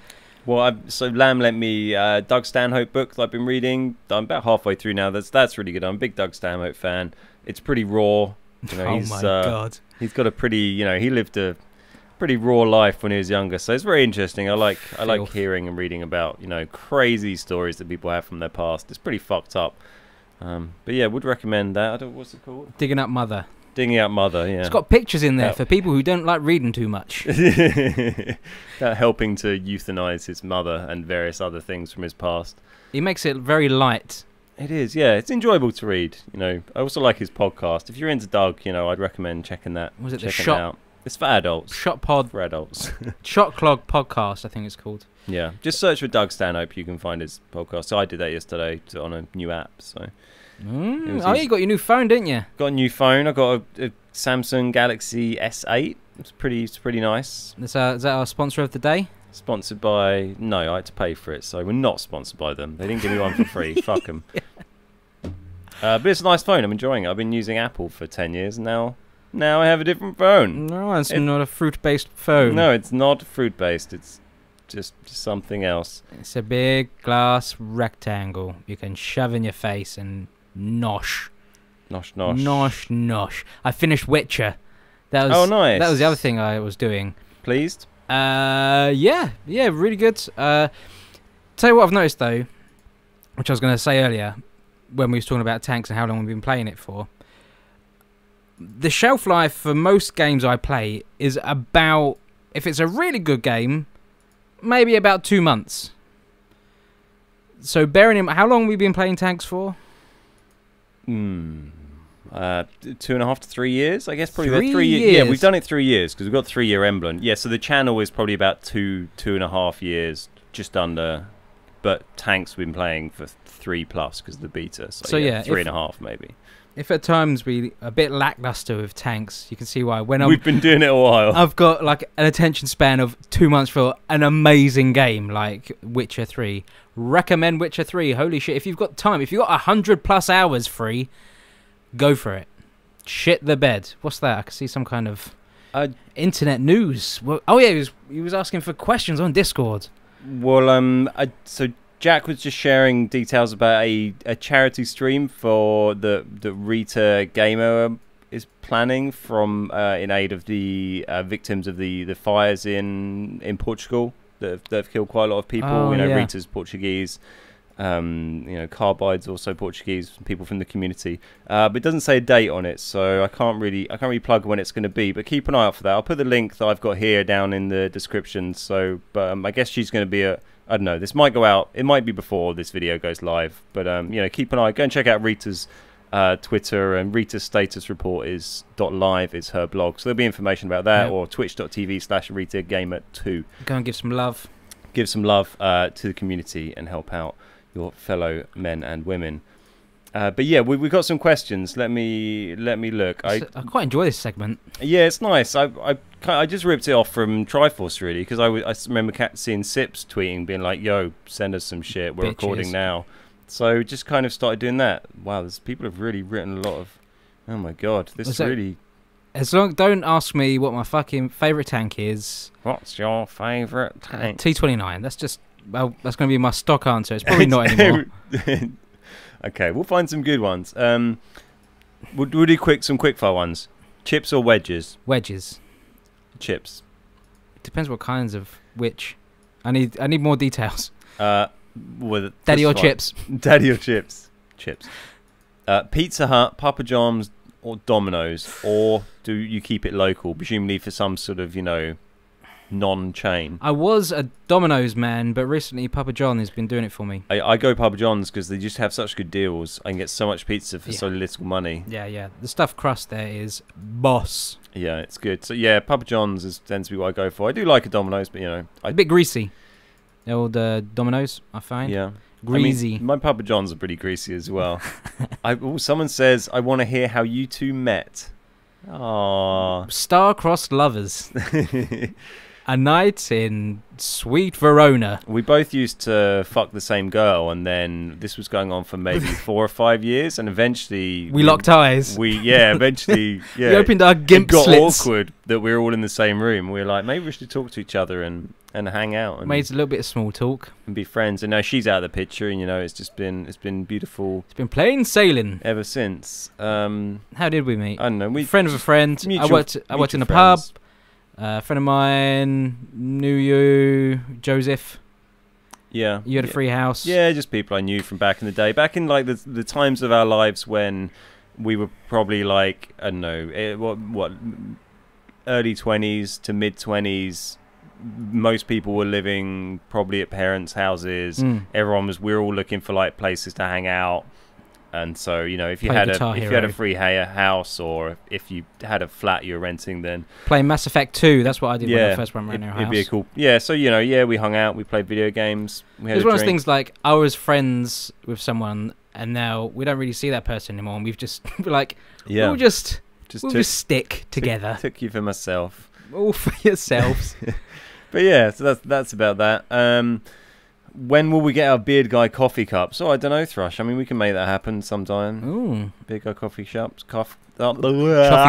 Well, so Lamb lent me Doug Stanhope book that I've been reading. I'm about halfway through now. That's really good. I'm a big Doug Stanhope fan. It's pretty raw. You know, Oh my God. He's got a pretty, you know, he lived a pretty raw life when he was younger. So it's very interesting. I like hearing and reading about, you know, crazy stories that people have from their past. It's pretty fucked up. But yeah, would recommend that. I don't. What's it called? Digging Up Mother. Digging Out Mother. Yeah. It's got pictures in there for people who don't like reading too much. Helping to euthanize his mother and various other things from his past. He makes it very light. It is, yeah. It's enjoyable to read. You know, I also like his podcast. If you're into Doug, you know, I'd recommend checking that. Was it the checking Shot? it out. It's for adults. Shot Pod. For adults. Shot Clog Podcast, I think it's called. Yeah, just search for Doug Stanhope. You can find his podcast. So I did that yesterday on a new app. So. Oh, you got your new phone, didn't you? Got a new phone. I got a Samsung Galaxy S8. It's pretty nice. Is that our sponsor of the day? Sponsored by... No, I had to pay for it, so we're not sponsored by them. They didn't give me one for free. Fuck them. But it's a nice phone. I'm enjoying it. I've been using Apple for 10 years, and now I have a different phone. No, it's not a fruit-based phone. No, it's not fruit-based. It's just something else. It's a big glass rectangle you can shove in your face and nosh. Nosh. Nosh, nosh. I finished Witcher. That was, oh, nice. That was the other thing I was doing. Pleased? Yeah, really good. Tell you what I've noticed, though, which I was going to say earlier, when we was talking about tanks and how long we've been playing it for. The shelf life for most games I play is about, if it's a really good game, maybe about 2 months. So bearing in mind, how long have we been playing tanks for? 2.5 to 3 years, I guess. Probably 3 about 3 years. years. Yeah, we've done it 3 years because we've got 3-year emblem. Yeah, so the channel is probably about 2.5 years, just under. But tanks we've been playing for 3+ because of the beta. So yeah, 3.5 maybe. If at times we a bit lackluster with tanks, you can see why. When we've been doing it a while. I've got like an attention span of 2 months for an amazing game like Witcher 3. Recommend Witcher 3. Holy shit! If you've got time, if you've got 100+ hours free, go for it. Shit the bed. What's that? I can see some kind of internet news. Well, oh yeah, he was asking for questions on Discord. Well, so Jack was just sharing details about a charity stream for the Rita Gamer is planning from in aid of the victims of the fires in Portugal that have killed quite a lot of people. Oh, you know, yeah. Rita's Portuguese. You know, Carbide's also Portuguese, people from the community. But it doesn't say a date on it, so I can't really plug when it's going to be. But keep an eye out for that. I'll put the link that I've got here down in the description. So, but I guess she's going to be I don't know. This might go out. It might be before this video goes live. But you know, keep an eye. Go and check out Rita's Twitter, and Rita's status report is .live is her blog. So there'll be information about that, or twitch.tv/RitaGamer2. Go and give some love. Give some love to the community and help out your fellow men and women. But yeah, we've got some questions. Let me look. I quite enjoy this segment. Yeah, it's nice. I just ripped it off from Triforce really because I remember seeing Sips tweeting, being like, "Yo, send us some shit. We're Bitches. Recording now." So just kind of started doing that. Wow, there's people have really written a lot of. Oh my god, this is really. As long don't ask me what my fucking favourite tank is. What's your favourite tank? T29. That's just that's going to be my stock answer. It's probably not anymore. Okay, we'll find some good ones. We'll do some quickfire ones. Chips or wedges? Wedges. Chips. Depends what kinds of which. I need more details. Daddy or chips? Daddy or chips? Chips. Pizza Hut, Papa John's, or Domino's, or do you keep it local, presumably for some sort of, you know, non-chain? I was a Domino's man, but recently Papa John has been doing it for me. I go Papa John's because they just have such good deals. I can get so much pizza for so little money. Yeah. The stuffed crust there is boss. Yeah, it's good. So yeah, Papa John's tends to be what I go for. I do like a Domino's, but you know, a bit greasy. The old Domino's, I find. Yeah. Greasy. I mean, my Papa John's are pretty greasy as well. Someone says, I want to hear how you two met. Aww. Star-crossed lovers. a night in sweet Verona. We both used to fuck the same girl, and then this was going on for maybe 4 or 5 years, and eventually we locked eyes. Eventually, yeah. We opened our gimp it got slits. awkward that we were all in the same room. We were like, maybe we should talk to each other and hang out and Made a little bit of small talk and be friends. And now she's out of the picture, and it's been beautiful. It's been plain sailing ever since. How did we meet? I don't know. Friend of a friend. I worked in a pub. A friend of mine knew you, Joseph. Yeah. You had a free house. Yeah, just people I knew from back in the day. Back in like the times of our lives when we were probably like, I don't know, what early 20s to mid 20s. Most people were living probably at parents' houses. We were all looking for like places to hang out. And so, if you had a free house, or if you had a flat you were renting, then playing Mass Effect 2. That's what I did when I first went around our house. It'd be a cool. Yeah, so we hung out, we played video games. We had it was one of those things like I was friends with someone, and now we don't really see that person anymore. And we've just we'll just stick together. Took you for myself. All for yourselves. But yeah, so that's about that. When will we get our Beard Guy coffee cups? Oh, I don't know, Thrush. I mean, we can make that happen sometime. Ooh. Beard Guy coffee cups. Choffy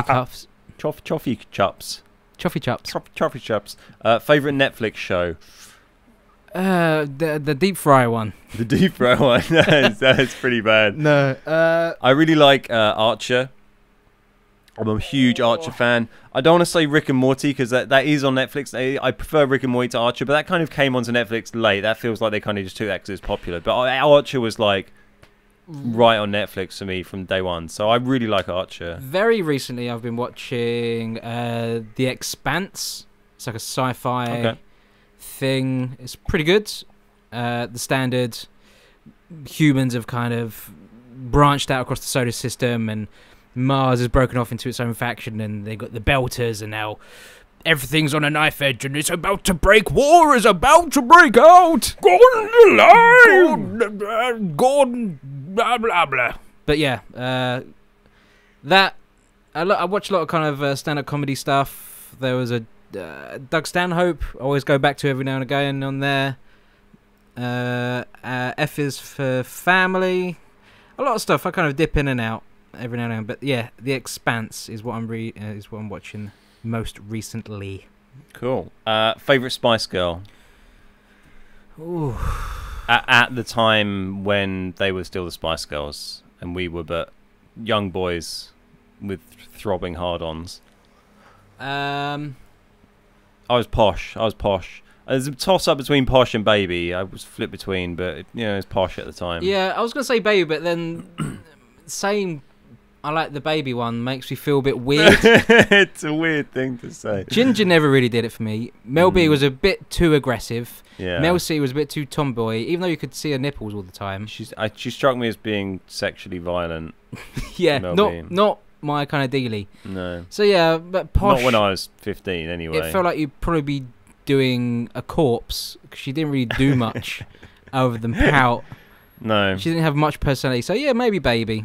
cups. Choffy chups. Choffy chups. Choffy chups. Favourite Netflix show? The deep fry one. The deep fry one. That's pretty bad. No. I really like Archer. I'm a huge Archer fan. I don't want to say Rick and Morty because that is on Netflix. I prefer Rick and Morty to Archer, but that kind of came onto Netflix late. That feels like they kind of just took that because it's popular. But Archer was like right on Netflix for me from day one. So I really like Archer. Very recently, I've been watching The Expanse. It's like a sci-fi thing. It's pretty good. The standard humans have kind of branched out across the solar system, and Mars is broken off into its own faction, and they got the Belters, and now everything's on a knife edge, and it's about to break. War is about to break out. Gordon alive. Gordon blah blah blah. But yeah, that I watch a lot of kind of stand-up comedy stuff. There was a Doug Stanhope. I always go back to every now and again on there. F is for family. A lot of stuff I kind of dip in and out every now and then, but yeah, The Expanse is what I'm watching most recently. Cool. Favorite Spice Girl? Ooh. At the time when they were still the Spice Girls, and we were but young boys with throbbing hard-ons. I was posh. There's a toss-up between Posh and Baby. I was flipped between, but it was Posh at the time. Yeah, I was gonna say Baby, but then saying I like the Baby one makes me feel a bit weird. It's a weird thing to say. Ginger never really did it for me. Mel B was a bit too aggressive. Yeah. Mel C was a bit too tomboy, even though you could see her nipples all the time. She struck me as being sexually violent. Yeah, Mel B. not my kind of dealy. No. So yeah, but Posh. Not when I was 15, anyway. It felt like you'd probably be doing a corpse, because she didn't really do much other than pout. No. She didn't have much personality. So yeah, maybe Baby.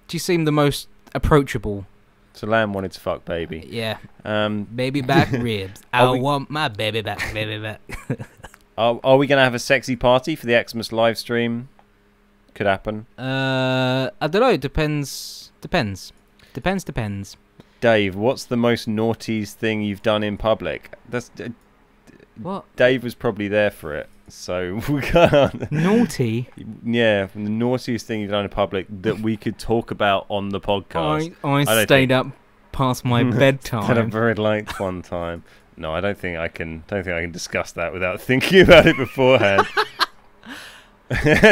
She seemed the most approachable. So Lamb wanted to fuck Baby. Yeah. Baby back ribs. I want my baby back. Are we going to have a sexy party for the Xmas live stream? Could happen. I don't know. Depends. Dave, what's the most naughtiest thing you've done in public? What? Dave was probably there for it, so we can't. Naughty? Yeah, the naughtiest thing you've done in public that we could talk about on the podcast. I stayed up past my bedtime. Had a very late one time. No, I don't think I can discuss that without thinking about it beforehand.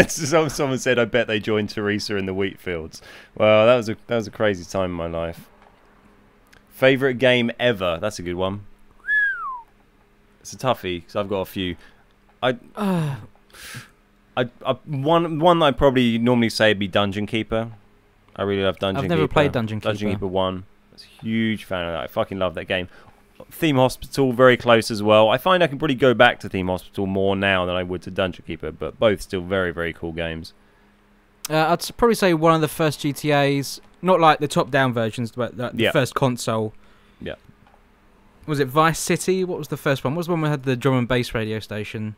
Someone said, "I bet they joined Teresa in the wheat fields." Well, that was a crazy time in my life. Favorite game ever? That's a good one. It's a toughie because I've got a few. One that I probably normally say would be Dungeon Keeper. I really love Dungeon Keeper. I've never played Dungeon Keeper. Dungeon Keeper 1. I was a huge fan of that. I fucking love that game. Theme Hospital, very close as well. I find I can probably go back to Theme Hospital more now than I would to Dungeon Keeper, but both still very, very cool games. I'd probably say one of the first GTAs, not like the top-down versions, but the first console. Yeah. Was it Vice City? What was the first one? What was the one we had the drum and bass radio station?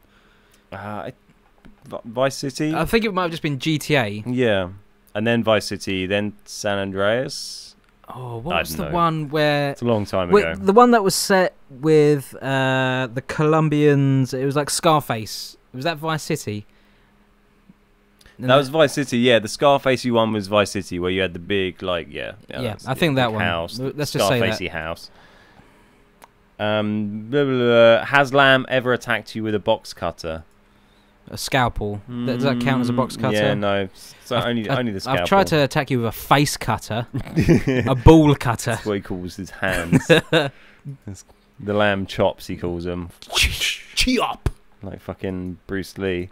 Vice City. I think it might have just been GTA. Yeah, and then Vice City, then San Andreas. Oh, what was the one where... It's a long time ago. The one that was set with the Colombians, it was like Scarface. Was that Vice City? That was Vice City, yeah. The Scarfacey one was Vice City, where you had the big, like, yeah. I think that one. House, let's just say that. Scarfacey house. Blah, blah, blah. Has Lamb ever attacked you with a box cutter? A scalpel. Does that count as a box cutter? Yeah, no. So only the scalpel. I've tried to attack you with a face cutter, a ball cutter. That's what he calls his hands. The lamb chops, he calls them. Chop. Like fucking Bruce Lee.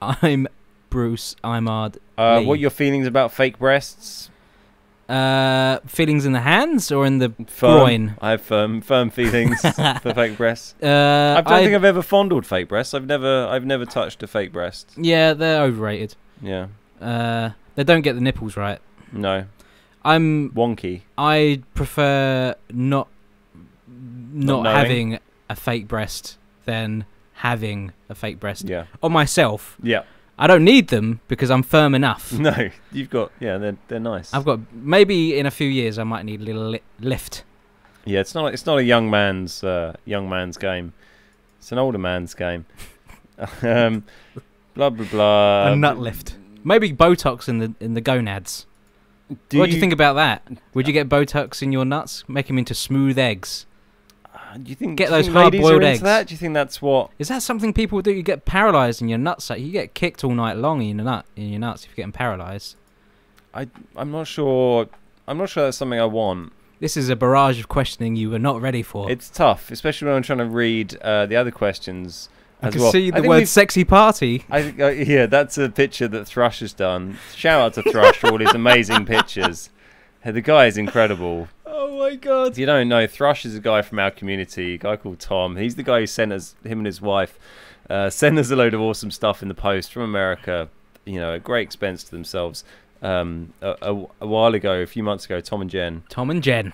I'm Bruce Imard Lee. What are your feelings about fake breasts? Feelings in the hands or in the groin? I have firm feelings for fake breasts. I don't think I've ever fondled fake breasts. I've never touched a fake breast. Yeah, they're overrated. Yeah. They don't get the nipples right. No. I'm wonky. I prefer not having a fake breast than having a fake breast. Yeah. On myself. Yeah. I don't need them because I'm firm enough. No, you've got they're nice. I've got maybe in a few years I might need a little lift. Yeah, it's not a young man's game. It's an older man's game. Blah blah blah. A nut lift. Maybe Botox in the gonads. What do you think about that? Would you get Botox in your nuts? Make them into smooth eggs? Do you think get those hard-boiled eggs? That? Do you think that's what? Is that something people do? You get paralysed in your nutsack. You get kicked all night long in your nuts if you're getting paralysed. I'm not sure. I'm not sure that's something I want. This is a barrage of questioning you were not ready for. It's tough, especially when I'm trying to read the other questions. I can see the word "sexy party." Yeah, that's a picture that Thrush has done. Shout out to Thrush for all his amazing pictures. The guy is incredible. Oh my god! If you don't know, Thrush is a guy from our community, a guy called Tom. He's the guy who sent us, him and his wife, sent us a load of awesome stuff in the post from America, at great expense to themselves. A while ago, a few months ago, Tom and Jen.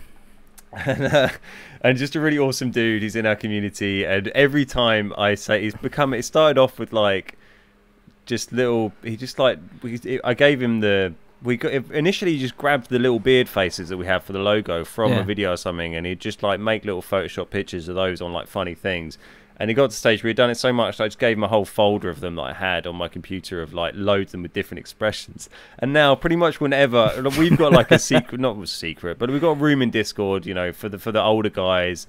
And just a really awesome dude. He's in our community, and every time I say it started off with like just little. I gave him initially he just grabbed the little beard faces that we have for the logo from a video or something, and he'd just like make little Photoshop pictures of those on like funny things. And he got to the stage where he'd done it so much that I just gave him a whole folder of them that I had on my computer of like loads of them with different expressions. And now pretty much whenever we've got like a secret, not a secret, but we've got a room in Discord, for the older guys,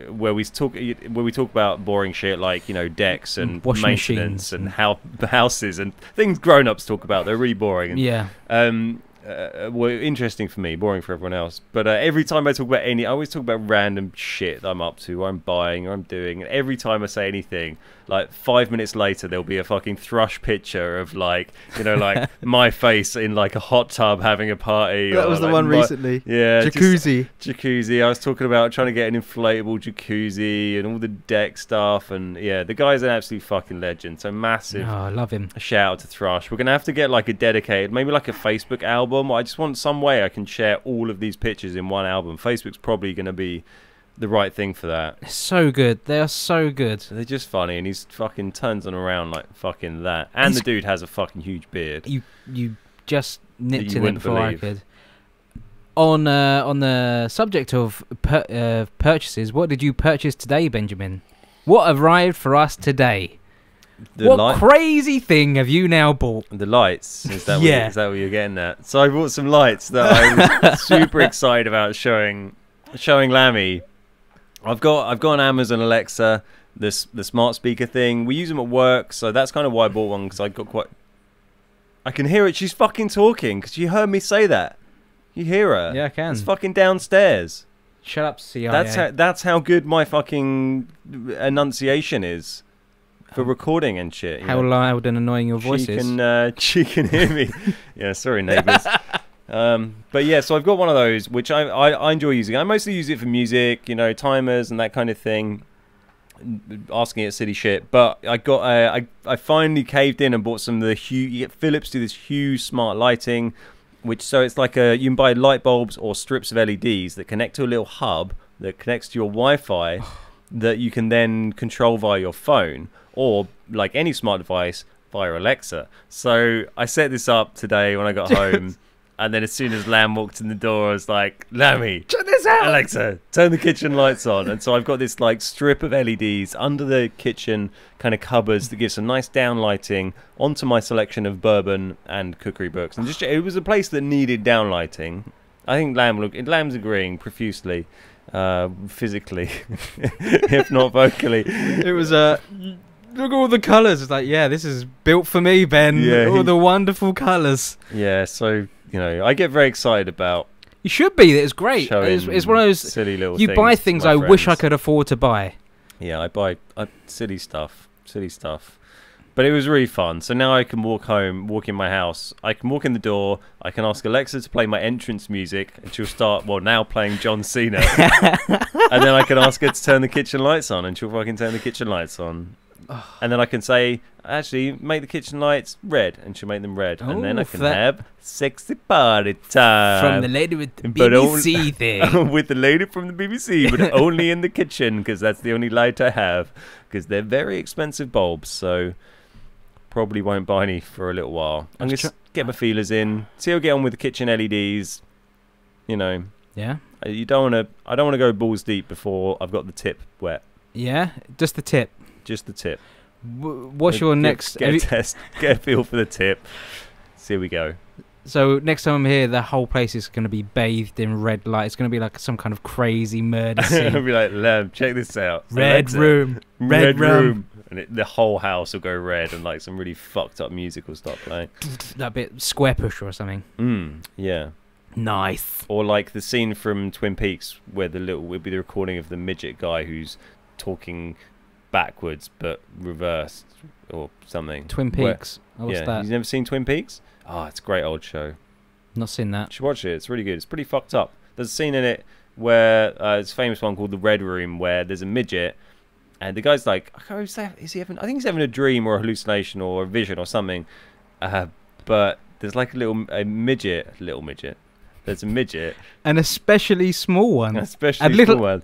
where we talk about boring shit like decks and washing maintenance and houses and things grown-ups talk about. They're really boring. And, were interesting for me, boring for everyone else. But every time I talk about I always talk about random shit that I'm up to, or I'm buying, or I'm doing. And every time I say anything, like 5 minutes later, there'll be a fucking Thrush picture of like my face in like a hot tub having a party. That was the one recently. Yeah, jacuzzi. I was talking about trying to get an inflatable jacuzzi and all the deck stuff. And yeah, the guy's an absolute fucking legend. So massive. Oh, I love him. A shout out to Thrush. We're gonna have to get like a dedicated, maybe like a Facebook album. I just want some way I can share all of these pictures in one album. Facebook's probably going to be the right thing for that. It's so good. They are so good. They're just funny, and he's fucking turns them around like fucking that. And the dude has a fucking huge beard. You just nipped in it before I could. On the subject of purchases, what did you purchase today, Benjamin? What arrived for us today? What crazy thing have you now bought? The lights. Is that what you're getting at? So I bought some lights that I was super excited about showing Lammy. I've got an Amazon Alexa, the smart speaker thing. We use them at work, so that's kind of why I bought one, because I can hear it. She's fucking talking, because you heard me say that. You hear her? Yeah, I can. It's fucking downstairs. Shut up, CIA. That's how good my fucking enunciation is. For recording and shit. How loud and annoying your voice is. She can hear me. Yeah, sorry, neighbours. But yeah, so I've got one of those, which I enjoy using. I mostly use it for music, timers and that kind of thing. Asking it silly shit. But I finally caved in and bought some of the huge. You get Philips do this huge smart lighting, so it's like you can buy light bulbs or strips of LEDs that connect to a little hub that connects to your Wi-Fi that you can then control via your phone or like any smart device via Alexa. So I set this up today when I got home. And then as soon as Lamb walked in the door, I was like, Lammy, check this out. Alexa, turn the kitchen lights on. And so I've got this like strip of LEDs under the kitchen kind of cupboards that gives some nice downlighting onto my selection of bourbon and cookery books. And just it was a place that needed downlighting. I think Lamb's agreeing profusely, physically, if not vocally. It was look at all the colours. It's like, yeah, this is built for me, Ben. Yeah, all the wonderful colours. Yeah, so I get very excited about. You should be. It's great. It's one of those silly little. You buy things I wish I could afford to buy. Yeah, I buy silly stuff, but it was really fun. So now I can walk in my house. I can walk in the door. I can ask Alexa to play my entrance music, and she'll start. Well, now playing John Cena, and then I can ask her to turn the kitchen lights on, and she'll fucking turn the kitchen lights on. And then I can say, actually, make the kitchen lights red, and she'll make them red. And then I can have sexy party time. From the lady with the BBC thing. With the lady from the BBC, but only in the kitchen, because that's the only light I have. Because they're very expensive bulbs, so probably won't buy any for a little while. I'm going to get my feelers in, see how I get on with the kitchen LEDs. Yeah. I don't want to go balls deep before I've got the tip wet. Yeah, just the tip. Just the tip. What's your next... Get a test. Get a feel for the tip. See how we go. So next time I'm here, the whole place is going to be bathed in red light. It's going to be like some kind of crazy murder scene. I'll be like, Lamb, check this out. Red room. Red room. And the whole house will go red, and like some really fucked up music will start playing. That bit Square Pusher or something. Yeah. Nice. Or like the scene from Twin Peaks where will be the recording of the midget guy who's talking backwards but reversed or something. Twin Peaks. What's that? You've never seen Twin Peaks? Oh, it's a great old show. Not seen that. You should watch it. It's really good. It's pretty fucked up. There's a scene in it where it's a famous one called The Red Room, where there's a midget and the guy's like, I think he's having a dream or a hallucination or a vision or something. But there's like a midget. There's a midget, an especially small one, a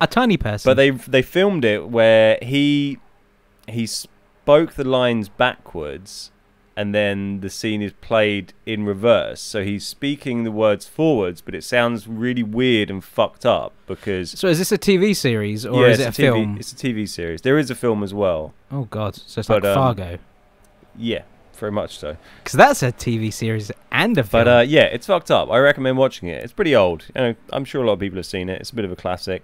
tiny person. But they filmed it where he spoke the lines backwards, and then the scene is played in reverse. So he's speaking the words forwards, but it sounds really weird and fucked up because. So is this a TV series or is it a film? It's a TV series. There is a film as well. Oh God! So it's like Fargo. Yeah. Very much so. Because that's a TV series and a film. But yeah, it's fucked up. I recommend watching it. It's pretty old. I'm sure a lot of people have seen it. It's a bit of a classic.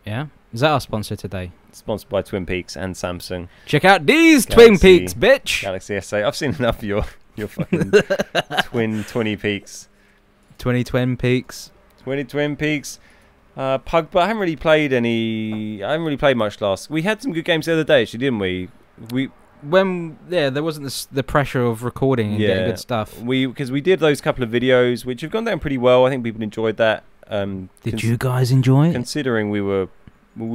Yeah. Is that our sponsor today? It's sponsored by Twin Peaks and Samsung. Check out these Twin Peaks, bitch. Galaxy S8. I've seen enough of your fucking Twin Peaks. 20 Twin Peaks. 20 Twin Peaks. Pug, but I haven't really played much last. We had some good games the other day, actually, didn't we? There wasn't the pressure of recording and getting good stuff. Because we did those couple of videos, which have gone down pretty well. I think people enjoyed that. Did you guys enjoy it? Considering we were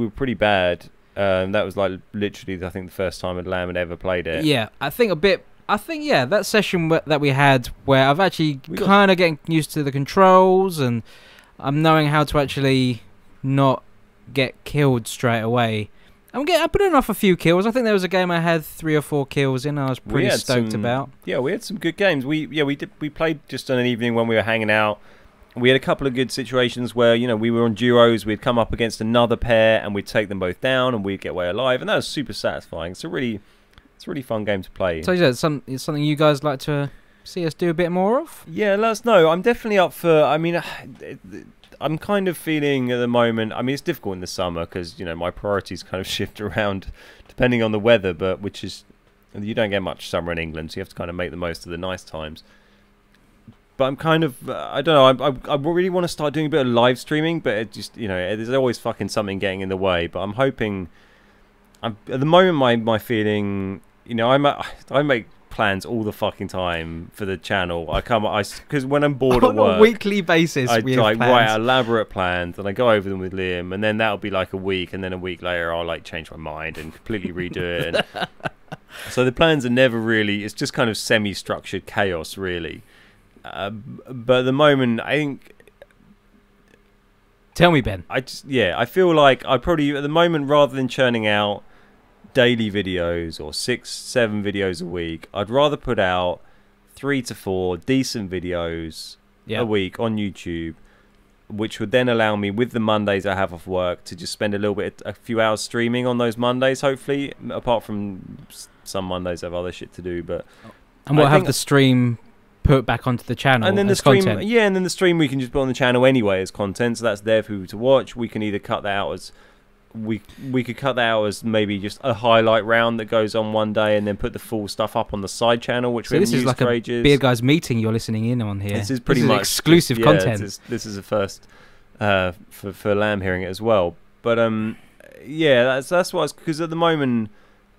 pretty bad. That was like literally, I think, the first time a Lamb had ever played it. Yeah, I think that session that we had where I've actually kind of getting used to the controls and I'm knowing how to actually not get killed straight away. I put off a few kills. I think there was a game I had 3 or 4 kills in. I was pretty stoked about. Yeah, we had some good games. We played just on an evening when we were hanging out. We had a couple of good situations where we were on duos. We'd come up against another pair and we'd take them both down and we'd get away alive, and that was super satisfying. It's a really fun game to play. So it's something you guys like to see us do a bit more of? Yeah, let us know. I'm definitely up for. I mean, I'm kind of feeling at the moment. I mean, it's difficult in the summer because my priorities kind of shift around depending on the weather. But you don't get much summer in England, so you have to kind of make the most of the nice times. But I'm kind of I don't know. I really want to start doing a bit of live streaming, but it just there's always fucking something getting in the way. But I'm hoping. At the moment, my feeling. I make plans all the fucking time for the channel. Because when I'm bored at work on a weekly basis, I write elaborate plans and I go over them with Liam, and then that'll be like a week, and then a week later I'll like change my mind and completely redo it. And so the plans are never really. It's just kind of semi-structured chaos, really. But at the moment, I think Tell me, Ben. I feel like I probably at the moment, rather than churning out daily videos or 6-7 videos a week, I'd rather put out 3 to 4 decent videos a week on YouTube, which would then allow me, with the Mondays I have off work, to just spend a few hours streaming on those Mondays, hopefully, apart from some Mondays I have other shit to do. But and we'll have the stream put back onto the channel and then as content. and then the stream we can just put on the channel anyway as content, so that's there for people to watch. We can either cut that out as we could cut that out as maybe just a highlight round that goes on one day, and then put the full stuff up on the side channel, which we haven't used for ages. This is like a Beard Guys meeting you're listening in on here. This is pretty much exclusive content. This is a first for Lamb hearing it as well. But that's what, because at the moment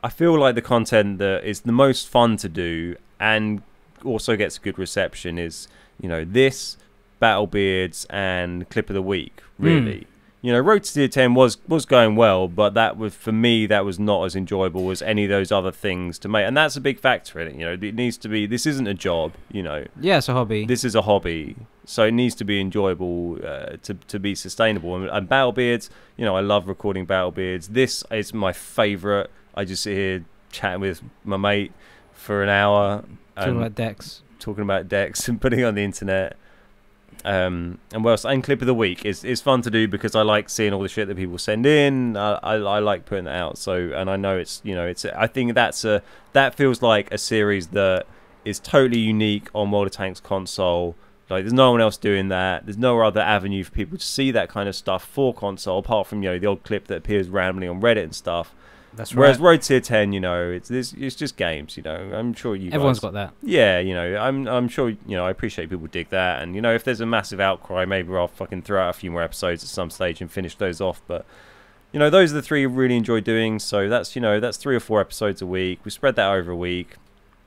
I feel like the content that is the most fun to do and also gets a good reception is, this, Battle Beards, and Clip of the Week, really. Road to Tier 10 was going well, but for me that was not as enjoyable as any of those other things to make, and that's a big factor in it. It needs to be, this isn't a job, Yeah, it's a hobby. This is a hobby, so it needs to be enjoyable to be sustainable. And Battle Beards, I love recording Battle Beards. This is my favourite. I just sit here chatting with my mate for an hour. Talking about decks and putting it on the internet. And Clip of the Week is fun to do because I like seeing all the shit that people send in. I like putting that out. So, and I know I think that feels like a series that is totally unique on World of Tanks console. Like, there's no one else doing that. There's no other avenue for people to see that kind of stuff for console, apart from the odd clip that appears randomly on Reddit and stuff. That's right. Whereas Road Tier 10, it's just games. I'm sure everyone's got that. Yeah, I'm sure I appreciate people dig that, and if there's a massive outcry, maybe I'll fucking throw out a few more episodes at some stage and finish those off. But those are the 3 I really enjoy doing. So that's 3 or 4 episodes a week. We spread that over a week.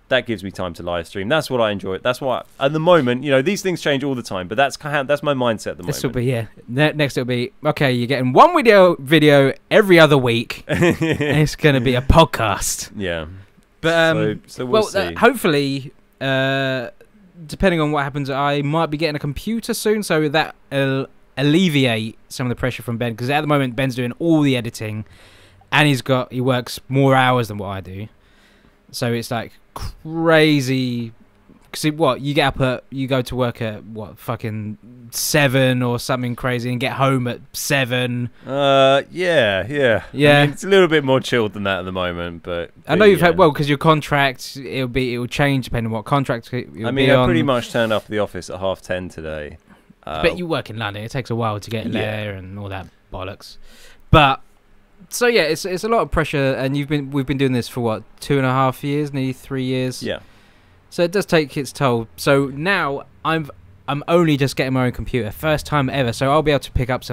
That gives me time to live stream. That's what I enjoy. That's what at the moment, these things change all the time, but that's my mindset at the moment. This will be next it'll be okay. You're getting one video every other week. And it's going to be a podcast. Yeah, but so we'll see. Hopefully, depending on what happens, I might be getting a computer soon, so that'll alleviate some of the pressure from Ben. Because at the moment, Ben's doing all the editing, and he works more hours than what I do. So it's like crazy. Because you get up you go to work at fucking 7 or something crazy, and get home at 7. Yeah. I mean, it's a little bit more chilled than that at the moment, but I know you've had because your contract it will change depending on what contract you'll I pretty much turned up at the office at 10:30 today. But you work in London. It takes a while to get there and all that bollocks. But so yeah, it's a lot of pressure, and we've been doing this for 2.5 years, nearly 3 years. Yeah. So it does take its toll. So now I'm only just getting my own computer, first time ever. So I'll be able to pick up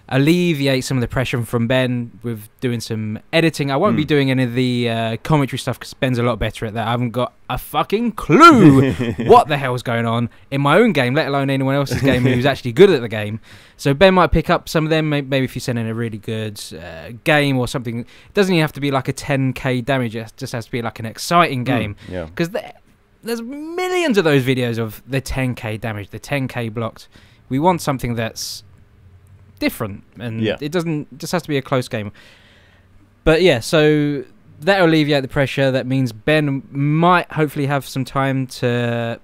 alleviate some of the pressure from Ben with doing some editing. I won't be doing any of the commentary stuff because Ben's a lot better at that. I haven't got a fucking clue what the hell's going on in my own game, let alone anyone else's game who's actually good at the game. So Ben might pick up some of them. Maybe if you send in a really good game or something, it doesn't even have to be like a 10k damage. It just has to be like an exciting game. Yeah. Because there's millions of those videos of the 10k damage, the 10k blocked. We want something that's different, and it just has to be a close game. But yeah, so that'll alleviate the pressure. That means Ben might hopefully have some time to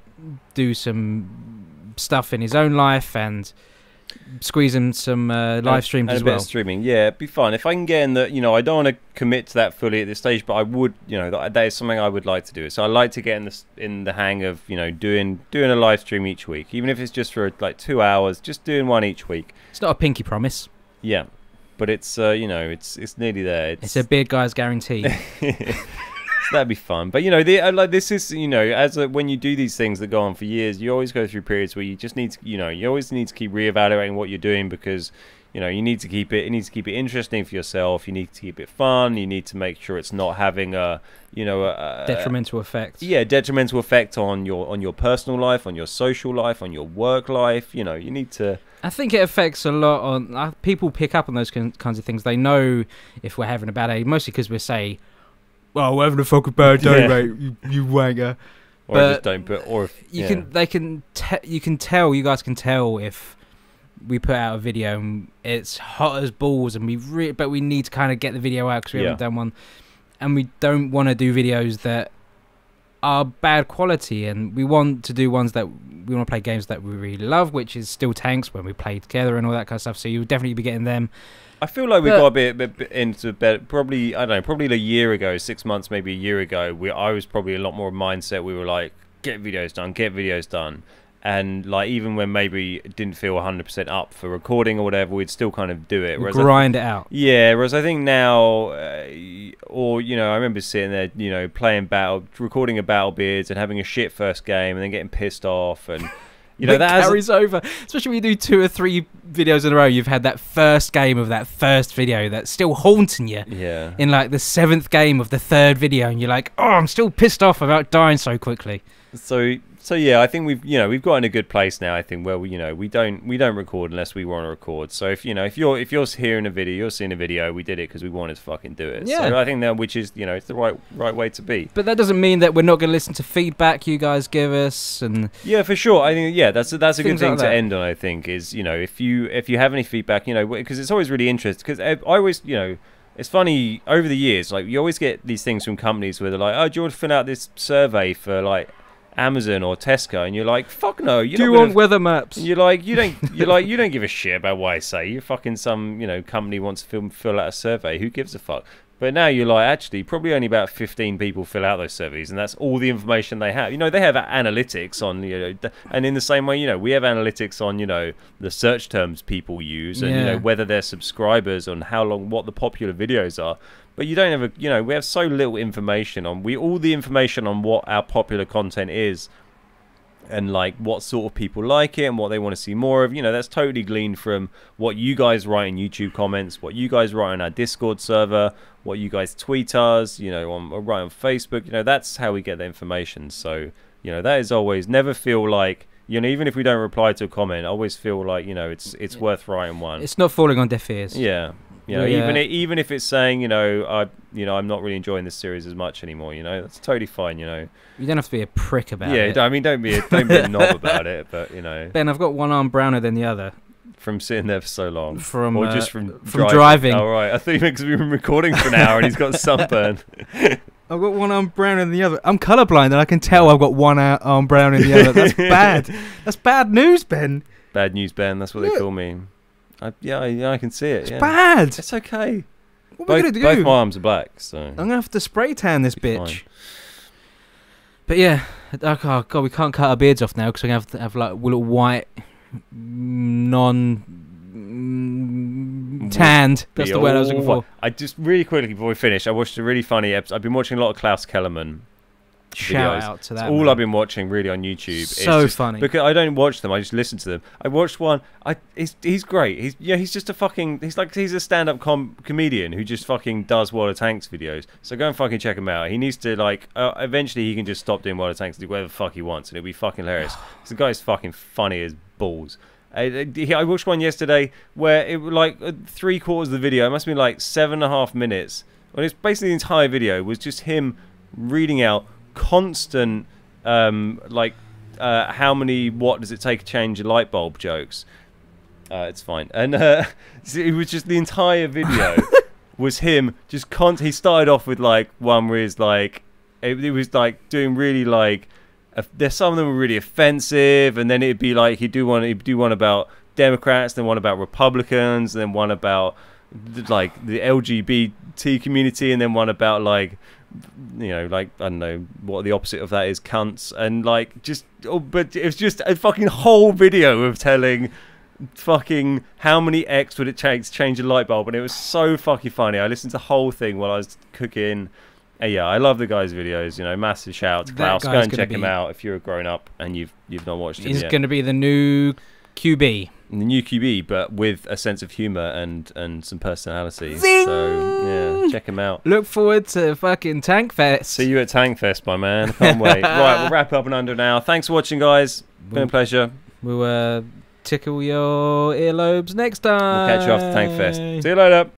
do some stuff in his own life and squeeze in some live streams as well. A bit of streaming, yeah, it'd be fun if I can get in the. I don't want to commit to that fully at this stage, but I would. That is something I would like to do. So I like to get in the hang of doing a live stream each week, even if it's just for like 2 hours, just doing one each week. It's not a pinky promise. Yeah, but it's it's nearly there. It's a Beard Guys guarantee. That'd be fun, but this is when you do these things that go on for years, you always go through periods where you just need to you always need to keep reevaluating what you're doing, because you need to keep it interesting for yourself. You need to keep it fun. You need to make sure it's not having a detrimental effect. Yeah, detrimental effect on your personal life, on your social life, on your work life. You need to. I think it affects a lot on people pick up on those kinds of things. They know if we're having a bad day, mostly because we say, "Well, we're having a fucking bad day, mate. You wanker." Or just don't put. Or if, you guys can tell if we put out a video and it's hot as balls, and but we need to kind of get the video out because we haven't done one, and we don't want to do videos that are bad quality, and we want to do ones that we want to play games that we really love, which is still Tanks when we play together and all that kind of stuff. So you'll definitely be getting them. I feel like we got a bit into bed. Probably I don't know. Probably a year ago, 6 months, maybe a year ago. I was probably a lot more mindset. We were like, get videos done. And like even when maybe didn't feel 100% up for recording or whatever, we'd still kind of do it. Grind it out. Yeah, whereas I think now, or I remember sitting there, playing recording a Battle Beards and having a shit first game and then getting pissed off, and that carries over. Especially when you do 2 or 3 videos in a row, you've had that first game of that first video that's still haunting you. Yeah. In like the 7th game of the 3rd video, and you're like, oh, I'm still pissed off about dying so quickly. So yeah, I think we've got in a good place now. I think where we don't record unless we want to record. So if you're hearing a video, you're seeing a video, we did it because we wanted to fucking do it. Yeah. So I think that which is it's the right way to be. But that doesn't mean that we're not going to listen to feedback you guys give us. And yeah, for sure. I think that's a good thing to end on. I think is if you have any feedback, because it's always really interesting. Because I always it's funny over the years, like you always get these things from companies where they're like, oh, do you want to fill out this survey for like Amazon or Tesco, and you're like, fuck no. Do you want weather maps? And you're like, you don't give a shit about what I say. You're fucking some company wants to fill out a survey. Who gives a fuck? But now you're like, actually, probably only about 15 people fill out those surveys, and that's all the information they have. They have analytics on, and in the same way, we have analytics on, the search terms people use, and whether they're subscribers, on how long, what the popular videos are. But you don't have we have so little information on all the information on what our popular content is, and like what sort of people like it and what they want to see more of. That's totally gleaned from what you guys write in YouTube comments, what you guys write on our Discord server, what you guys tweet us, write on Facebook. That's how we get the information. So that is always, never feel like, even if we don't reply to a comment, I always feel like it's worth writing one. It's not falling on deaf ears. Yeah. Even if it's saying, I'm not really enjoying this series as much anymore, that's totally fine, You don't have to be a prick about it. Yeah, I mean, don't be a knob about it, but Ben, I've got one arm browner than the other. From sitting there for so long, or just from driving. Oh right, I think because we've been recording for an hour and he's got sunburn. I've got one arm browner than the other. I'm colourblind and I can tell I've got one arm brown in the other. That's bad. That's bad news, Ben. Bad news, Ben. That's what they call me. I can see it. It's bad. It's okay. What am I going to do? Both my arms are black, so I'm going to have to spray tan this bitch. Fine. But yeah, oh god, we can't cut our beards off now because we're going to have like little white, tanned. That's the word I was looking for. I just really quickly before we finish, I watched a really funny episode. I've been watching a lot of Klaus Kellerman. Shout videos. out to that. It's all I've been watching really on YouTube. So it's funny because I don't watch them. I just listen to them. I watched one. He's great. He's just a fucking. He's a stand-up comedian who just fucking does World of Tanks videos. So go and fucking check him out. He needs to eventually he can just stop doing World of Tanks and do whatever the fuck he wants, and it'll be fucking hilarious. The guy's fucking funny as balls. I watched one yesterday where it was like 3/4 of the video. It must have been like 7.5 minutes. Well, it's basically the entire video was just him reading out constant how many what does it take to change a light bulb jokes. It's fine. And it was just the entire video was him just he started off with like one where he's like it was like doing really like there's some of them were really offensive, and then it'd be like he'd do one about Democrats, then one about Republicans, then one about like the LGBT community, and then one about like like I don't know what the opposite of that is, cunts, and like but it was just a fucking whole video of telling fucking how many X would it take to change a light bulb, and it was so fucking funny. I listened to the whole thing while I was cooking. Yeah, I love the guy's videos. Massive shout out to Klaus. Go and check him out if you're a grown up and you've not watched him yet. He's going to be the new QB. The new QB, but with a sense of humour and some personality. Zing! So yeah, check him out. Look forward to fucking Tankfest. See you at Tankfest, my man. Can't wait. Right, we'll wrap up and under now. Thanks for watching, guys. Been a pleasure. We'll tickle your earlobes next time. We'll catch you after Tankfest. See you later.